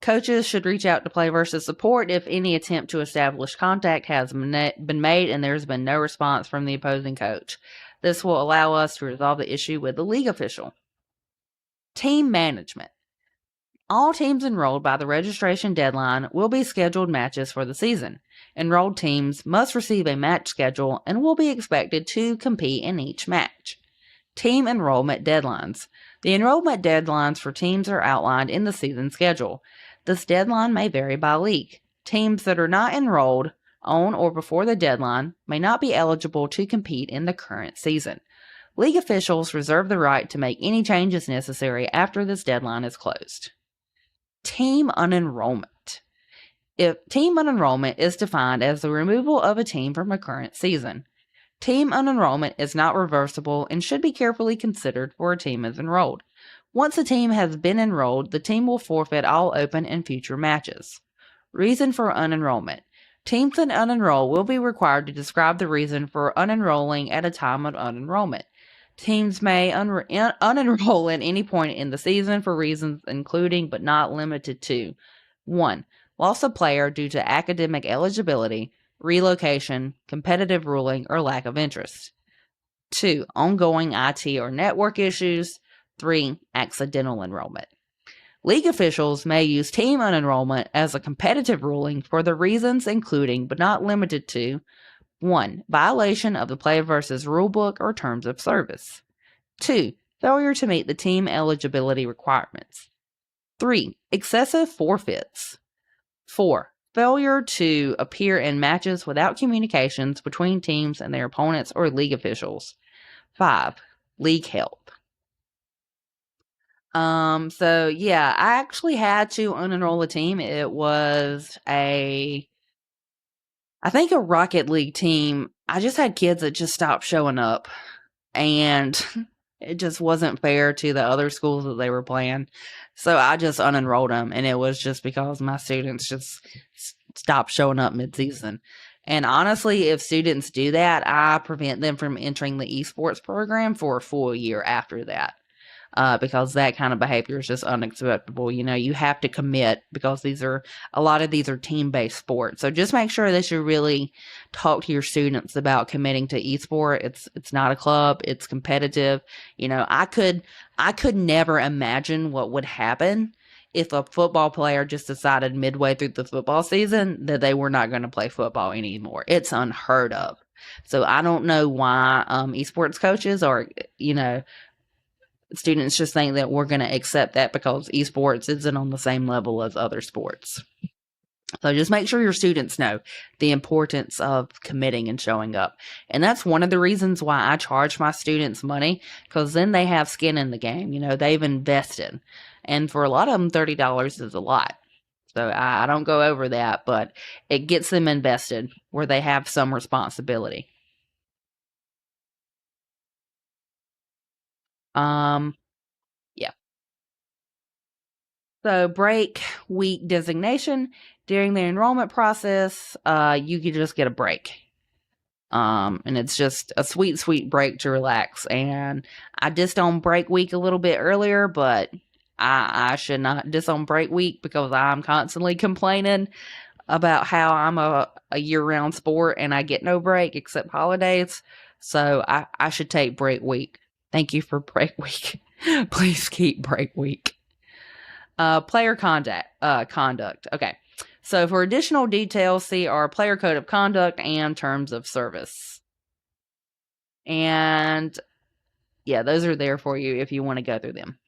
Coaches should reach out to PlayVS support if any attempt to establish contact has been made and there's been no response from the opposing coach. This will allow us to resolve the issue with the league official. Team management. All teams enrolled by the registration deadline will be scheduled matches for the season. Enrolled teams must receive a match schedule and will be expected to compete in each match. Team enrollment deadlines. The enrollment deadlines for teams are outlined in the season schedule. This deadline may vary by league. Teams that are not enrolled on or before the deadline may not be eligible to compete in the current season. League officials reserve the right to make any changes necessary after this deadline is closed. Team unenrollment. If team unenrollment is defined as the removal of a team from a current season. Team unenrollment is not reversible and should be carefully considered for a team is enrolled. Once a team has been enrolled, the team will forfeit all open and future matches. Reason for unenrollment. Teams that unenroll will be required to describe the reason for unenrolling at a time of unenrollment. Teams may unenroll at any point in the season for reasons including but not limited to 1. Loss of player due to academic eligibility, relocation, competitive ruling, or lack of interest. 2. Ongoing IT or network issues. 3. Accidental enrollment. League officials may use team unenrollment as a competitive ruling for the reasons including but not limited to 1. Violation of the PlayVS Rulebook or terms of service. 2. Failure to meet the team eligibility requirements. 3. Excessive forfeits. 4. Failure to appear in matches without communications between teams and their opponents or league officials. 5. League help. So yeah, I actually had to unenroll a team. It was I think a Rocket League team. I just had kids that just stopped showing up, and it just wasn't fair to the other schools that they were playing. So I just unenrolled them, and it was just because my students just stopped showing up mid-season. And honestly, if students do that, I prevent them from entering the esports program for a full year after that. Because that kind of behavior is just unacceptable. You know, you have to commit because a lot of these are team-based sports. So just make sure that you really talk to your students about committing to esport. It's not a club. It's competitive. You know, I could never imagine what would happen if a football player just decided midway through the football season that they were not going to play football anymore. It's unheard of. So I don't know why esports coaches are, you know, students just think that we're going to accept that because esports isn't on the same level as other sports. So just make sure your students know the importance of committing and showing up. And that's one of the reasons why I charge my students money, because then they have skin in the game. You know, they've invested. And for a lot of them, $30 is a lot. So I don't go over that, but it gets them invested where they have some responsibility. Yeah. So break week designation during the enrollment process, you can just get a break. And it's just a sweet, sweet break to relax. And I dissed on break week a little bit earlier, but I should not diss on break week because I'm constantly complaining about how I'm a year-round sport and I get no break except holidays. So I should take break week. Thank you for break week. Please keep break week. Player conduct. Okay. So for additional details, see our player code of conduct and terms of service. And yeah, those are there for you if you want to go through them.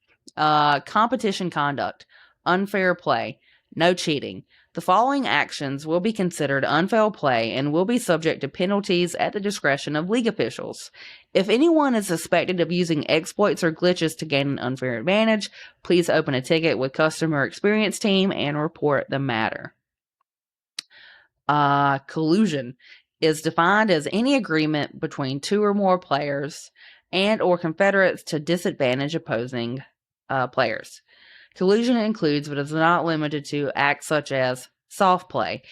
Competition conduct, unfair play, no cheating. The following actions will be considered unfair play and will be subject to penalties at the discretion of league officials. If anyone is suspected of using exploits or glitches to gain an unfair advantage, please open a ticket with customer experience team and report the matter. Collusion is defined as any agreement between two or more players and or confederates to disadvantage opposing players. Collusion includes, but is not limited to, acts such as soft play,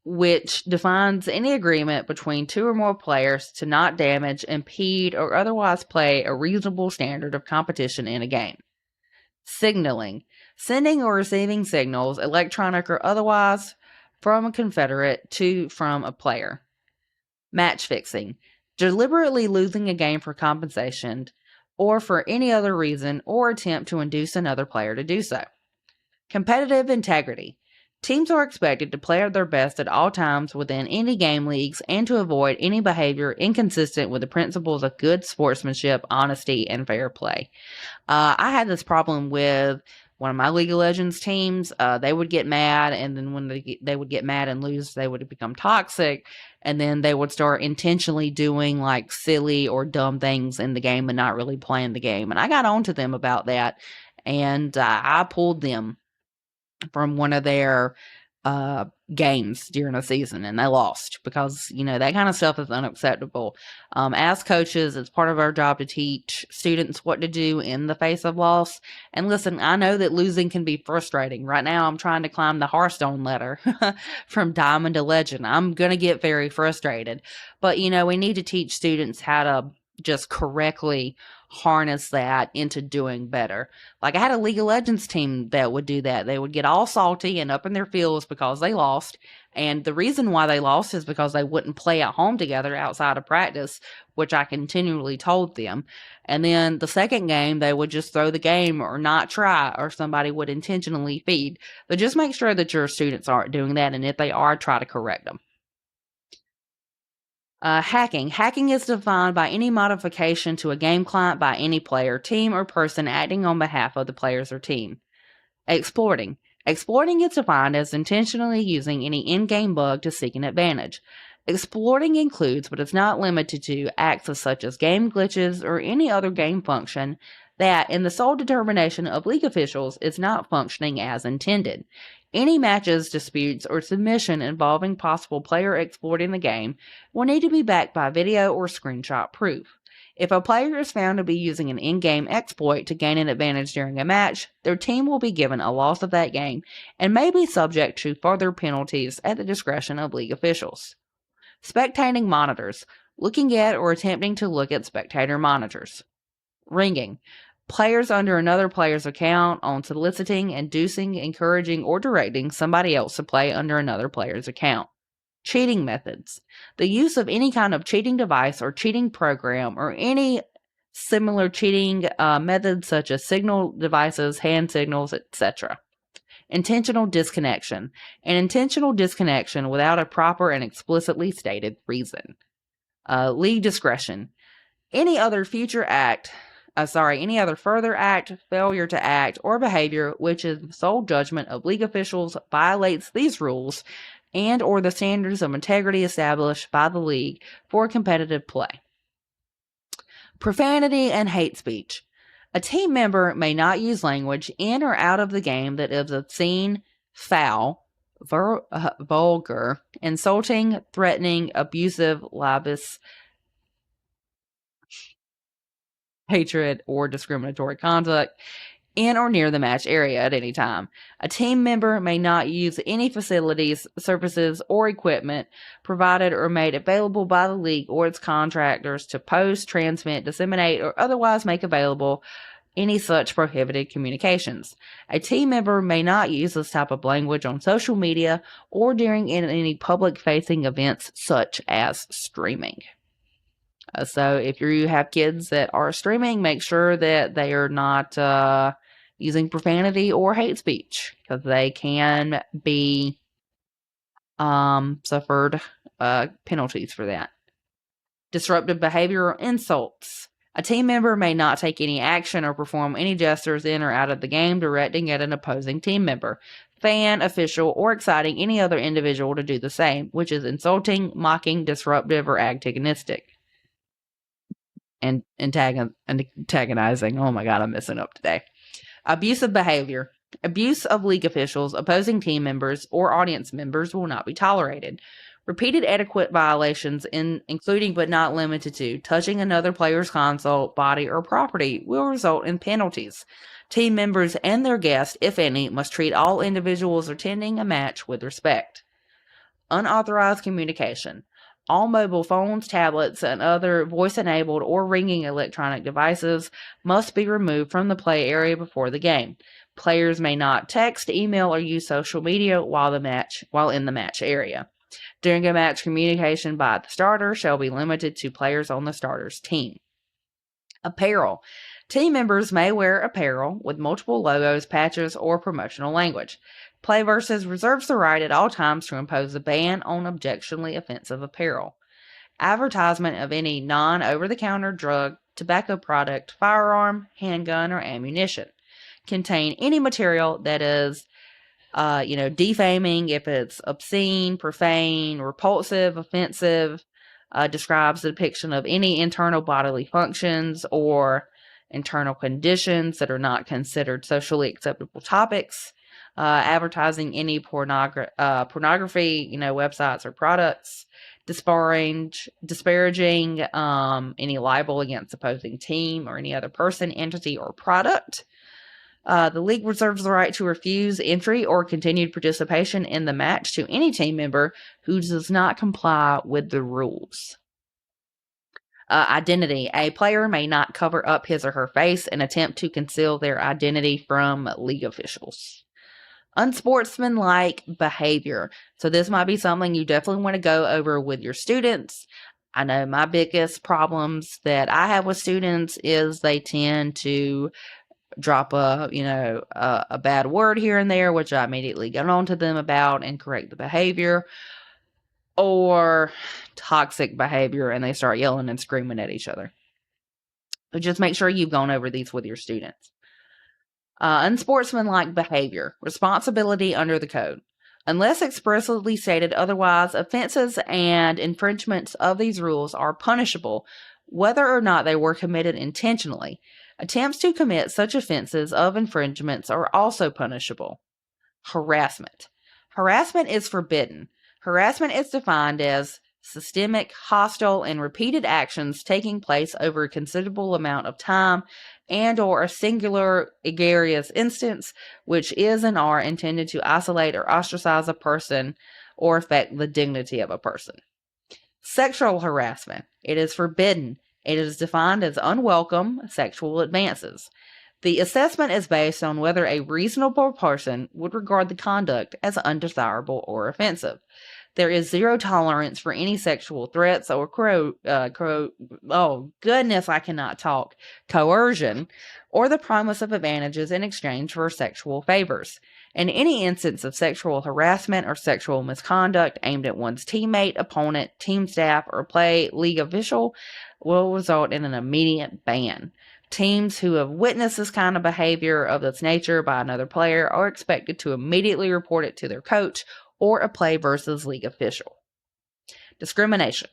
which defines any agreement between two or more players to not damage, impede, or otherwise play a reasonable standard of competition in a game. Signaling, sending or receiving signals, electronic or otherwise, from a confederate from a player. Match fixing, deliberately losing a game for compensation or for any other reason or attempt to induce another player to do so. Competitive integrity. Teams are expected to play at their best at all times within any game leagues and to avoid any behavior inconsistent with the principles of good sportsmanship, honesty, and fair play. I had this problem with one of my League of Legends teams. They would get mad, and then when they would get mad and lose, they would become toxic, and then they would start intentionally doing like silly or dumb things in the game and not really playing the game. And I got on to them about that, and I pulled them from one of their games during a season and they lost because, that kind of stuff is unacceptable. As coaches, it's part of our job to teach students what to do in the face of loss. And listen, I know that losing can be frustrating. Right now, I'm trying to climb the Hearthstone ladder from Diamond to Legend. I'm going to get very frustrated. But, we need to teach students how to just correctly harness that into doing better. Like I had a League of Legends team that would do that. They would get all salty and up in their feels because they lost. And the reason why they lost is because they wouldn't play at home together outside of practice, which I continually told them. And then the second game, they would just throw the game or not try, or somebody would intentionally feed. But just make sure that your students aren't doing that. And if they are, try to correct them. Hacking. Hacking is defined by any modification to a game client by any player, team, or person acting on behalf of the players or team. Exploiting. Exploiting is defined as intentionally using any in-game bug to seek an advantage. Exploiting includes, but is not limited to, acts such as game glitches or any other game function that, in the sole determination of league officials, is not functioning as intended. Any matches, disputes, or submission involving possible player exploiting the game will need to be backed by video or screenshot proof. If a player is found to be using an in-game exploit to gain an advantage during a match, their team will be given a loss of that game and may be subject to further penalties at the discretion of league officials. Spectating monitors. Looking at or attempting to look at spectator monitors. Ringing. Players under another player's account on soliciting, inducing, encouraging, or directing somebody else to play under another player's account. Cheating methods. The use of any kind of cheating device or cheating program or any similar cheating methods such as signal devices, hand signals, etc. Intentional disconnection. An intentional disconnection without a proper and explicitly stated reason. League discretion. Any other further act, failure to act, or behavior which is the sole judgment of league officials violates these rules and or the standards of integrity established by the league for competitive play. Profanity and hate speech. A team member may not use language in or out of the game that is obscene, foul, vulgar, insulting, threatening, abusive, libelous, hatred, or discriminatory conduct in or near the match area at any time. A team member may not use any facilities, services, or equipment provided or made available by the league or its contractors to post, transmit, disseminate, or otherwise make available any such prohibited communications. A team member may not use this type of language on social media or during any public-facing events such as streaming. So if you have kids that are streaming, make sure that they are not using profanity or hate speech, because they can be suffered penalties for that. Disruptive behavior or insults. A team member may not take any action or perform any gestures in or out of the game directing at an opposing team member, fan, official, or exciting any other individual to do the same, which is insulting, mocking, disruptive, or antagonistic. And antagonizing. Oh my God, I'm messing up today. Abusive behavior. Abuse of league officials, opposing team members, or audience members will not be tolerated. Repeated etiquette violations, including but not limited to touching another player's console, body, or property, will result in penalties. Team members and their guests, if any, must treat all individuals attending a match with respect. Unauthorized communication. All mobile phones, tablets, and other voice-enabled or ringing electronic devices must be removed from the play area before the game. Players may not text, email, or use social media while in the match area. During a match, communication by the starter shall be limited to players on the starter's team. Apparel. Team members may wear apparel with multiple logos, patches, or promotional language. PlayVS reserves the right at all times to impose a ban on objectionably offensive apparel. Advertisement of any non-over-the-counter drug, tobacco product, firearm, handgun, or ammunition. Contain any material that is, defaming if it's obscene, profane, repulsive, offensive, describes the depiction of any internal bodily functions or internal conditions that are not considered socially acceptable topics, advertising any pornography, websites or products, disparaging any libel against opposing team or any other person, entity, or product. The league reserves the right to refuse entry or continued participation in the match to any team member who does not comply with the rules. Identity. A player may not cover up his or her face and attempt to conceal their identity from league officials. Unsportsmanlike behavior. So this might be something you definitely want to go over with your students. I know my biggest problems that I have with students is they tend to drop a bad word here and there, which I immediately get on to them about and correct the behavior, or toxic behavior, and they start yelling and screaming at each other. So just make sure you've gone over these with your students. Unsportsmanlike behavior. Responsibility under the code. Unless expressly stated otherwise, offenses and infringements of these rules are punishable, whether or not they were committed intentionally. Attempts to commit such offenses of infringements are also punishable. Harassment. Harassment is forbidden. Harassment is defined as systemic, hostile, and repeated actions taking place over a considerable amount of time and or a singular egregious instance, which is and are intended to isolate or ostracize a person or affect the dignity of a person. Sexual harassment. It is forbidden. It is defined as unwelcome sexual advances. The assessment is based on whether a reasonable person would regard the conduct as undesirable or offensive. There is zero tolerance for any sexual threats or coercion, or the promise of advantages in exchange for sexual favors. In any instance of sexual harassment or sexual misconduct aimed at one's teammate, opponent, team staff, or league official will result in an immediate ban. Teams who have witnessed this kind of behavior of this nature by another player are expected to immediately report it to their coach or a PlayVS league official. Discrimination.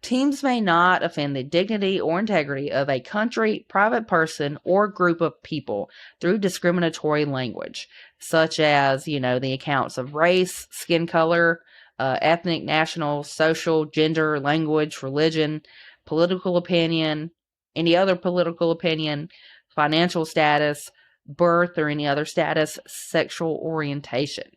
Teams may not offend the dignity or integrity of a country, private person, or group of people through discriminatory language, such as, the accounts of race, skin color, ethnic, national, social, gender, language, religion, political opinion, any other political opinion, financial status, birth or any other status, sexual orientation.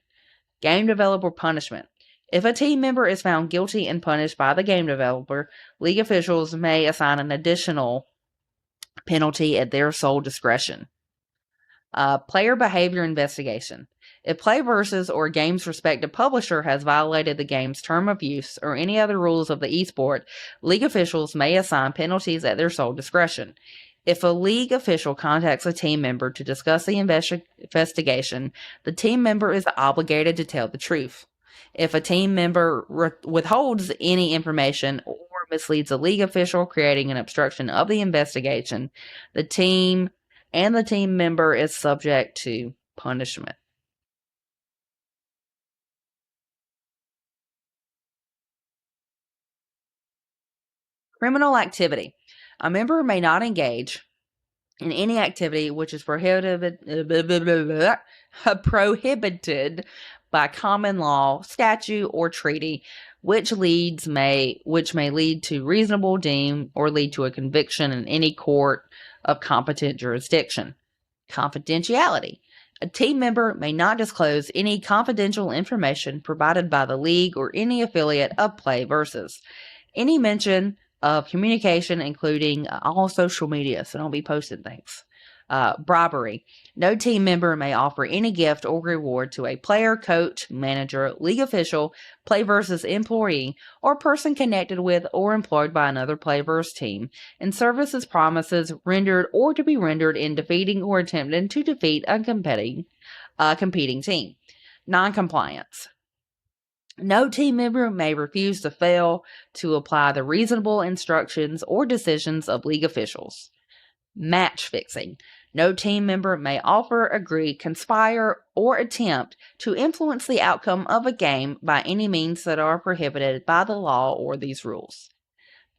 Game developer punishment. If a team member is found guilty and punished by the game developer, league officials may assign an additional penalty at their sole discretion. Player behavior investigation. If PlayVS or a game's respective publisher has violated the game's term of use or any other rules of the esport, league officials may assign penalties at their sole discretion. If a league official contacts a team member to discuss the investigation, the team member is obligated to tell the truth. If a team member withholds any information or misleads a league official, creating an obstruction of the investigation, the team member is subject to punishment. Criminal activity. A member may not engage in any activity which is prohibited by common law, statute, or treaty, which may lead to reasonable deem or lead to a conviction in any court of competent jurisdiction. Confidentiality. A team member may not disclose any confidential information provided by the league or any affiliate of PlayVS. Any mention of communication, including all social media, so don't be posting things. Bribery. No team member may offer any gift or reward to a player, coach, manager, league official, PlayVS employee, or person connected with or employed by another PlayVS team in services, promises rendered or to be rendered in defeating or attempting to defeat a competing team. Non-compliance. No team member may refuse to fail to apply the reasonable instructions or decisions of league officials. Match fixing. No team member may offer, agree, conspire, or attempt to influence the outcome of a game by any means that are prohibited by the law or these rules.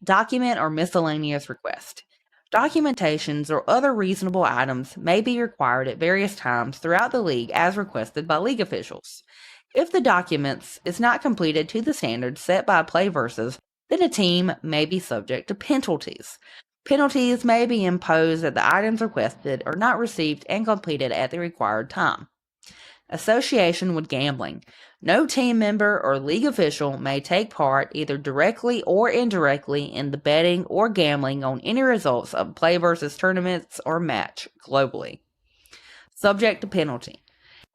Document or miscellaneous request. Documentations or other reasonable items may be required at various times throughout the league as requested by league officials. If the documents is not completed to the standards set by PlayVS, then a team may be subject to penalties. Penalties may be imposed if the items requested are not received and completed at the required time. Association with gambling. No team member or league official may take part either directly or indirectly in the betting or gambling on any results of PlayVS tournaments or match globally. Subject to penalty.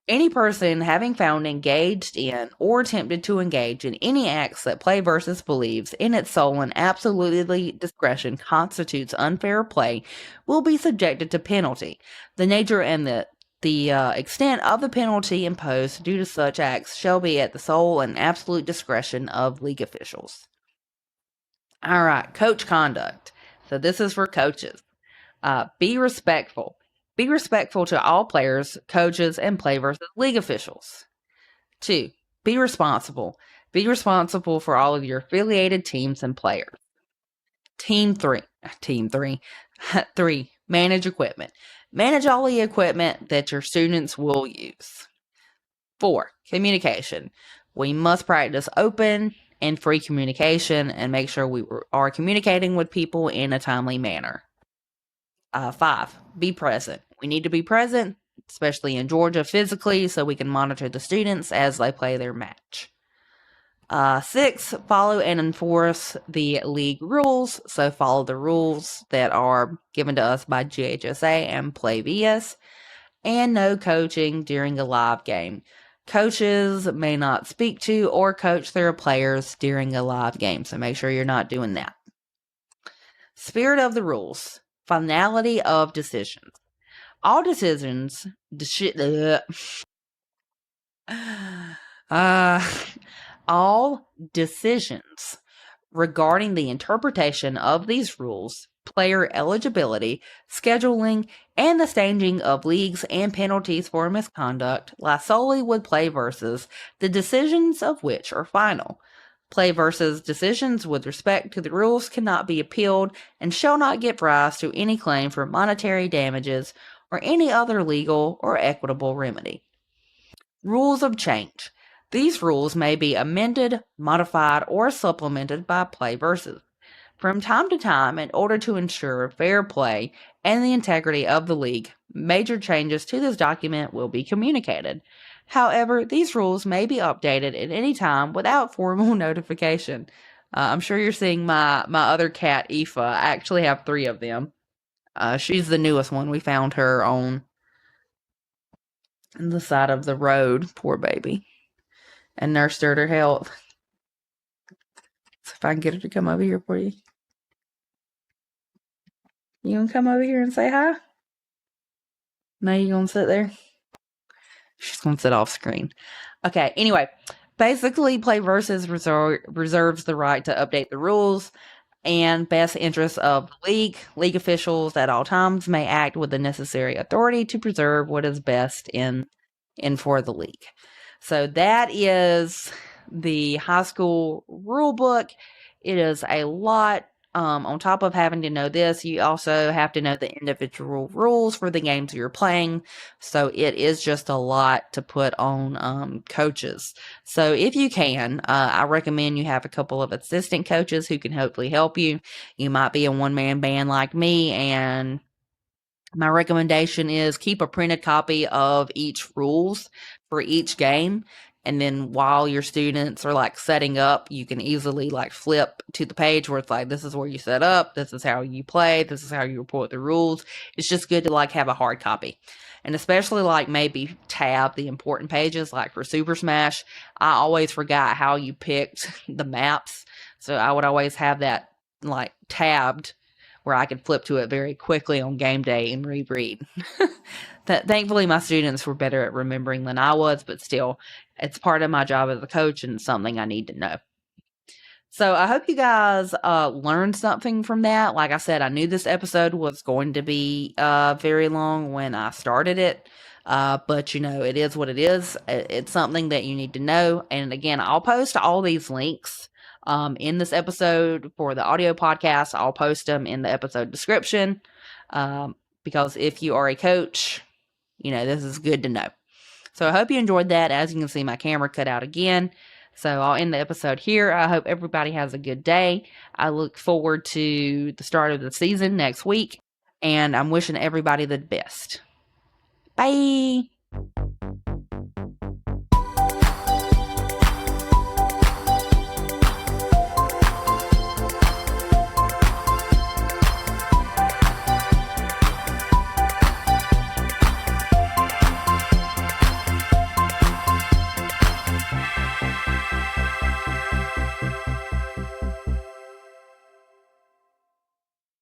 Any person having found engaged in or attempted to engage in any acts that PlayVS believes in its sole and absolutely discretion constitutes unfair play will be subjected to penalty. The nature and the extent of the penalty imposed due to such acts shall be at the sole and absolute discretion of league officials. All right, coach conduct. So this is for coaches. Be respectful. Be respectful to all players, coaches, and PlayVS league officials. 2. Be responsible. Be responsible for all of your affiliated teams and players. Team 3. 3. Manage equipment. Manage all the equipment that your students will use. 4. Communication. We must practice open and free communication and make sure we are communicating with people in a timely manner. 5. Be present. We need to be present, especially in Georgia physically, so we can monitor the students as they play their match. 6. Follow and enforce the league rules. So follow the rules that are given to us by GHSA and PlayVS. And no coaching during a live game. Coaches may not speak to or coach their players during a live game, so make sure you're not doing that. Spirit of the rules. Finality of decisions. All decisions all decisions regarding the interpretation of these rules, player eligibility, scheduling, and the staging of leagues and penalties for misconduct lie solely with PlayVS, the decisions of which are final. PlayVS decisions with respect to the rules cannot be appealed and shall not give rise to any claim for monetary damages or any other legal or equitable remedy. Rules of change. These rules may be amended, modified, or supplemented by PlayVS from time to time in order to ensure fair play and the integrity of the league. Major changes to this document will be communicated. However, these rules may be updated at any time without formal notification. I'm sure you're seeing my other cat, Aoife. I actually have 3 of them. She's the newest one. We found her on the side of the road, poor baby, and nursed her to health. So if I can get her to come over here for you. You gonna come over here and say hi? No, you gonna sit there? She's gonna sit off screen. Okay, anyway, basically PlayVS reserves the right to update the rules and best interests of the league. League officials at all times may act with the necessary authority to preserve what is best in for the league. So that is the high school rule book. It is a lot. On top of having to know this, you also have to know the individual rules for the games you're playing. So it is just a lot to put on coaches. So if you can, I recommend you have a couple of assistant coaches who can hopefully help you. You might be a one-man band like me, and my recommendation is keep a printed copy of each rules for each game. And then while your students are like setting up, you can easily like flip to the page where it's like, this is where you set up. This is how you play. This is how you report the rules. It's just good to like have a hard copy. And especially like maybe tab the important pages, like for Super Smash. I always forgot how you picked the maps. So I would always have that like tabbed where I could flip to it very quickly on game day and reread. Thankfully, my students were better at remembering than I was, but still, it's part of my job as a coach and something I need to know. So I hope you guys learned something from that. Like I said, I knew this episode was going to be very long when I started it. But, you know, it is what it is. It's something that you need to know. And again, I'll post all these links in this episode for the audio podcast. I'll post them in the episode description, because if you are a coach, this is good to know. So I hope you enjoyed that. As you can see, my camera cut out again. So I'll end the episode here. I hope everybody has a good day. I look forward to the start of the season next week, and I'm wishing everybody the best. Bye.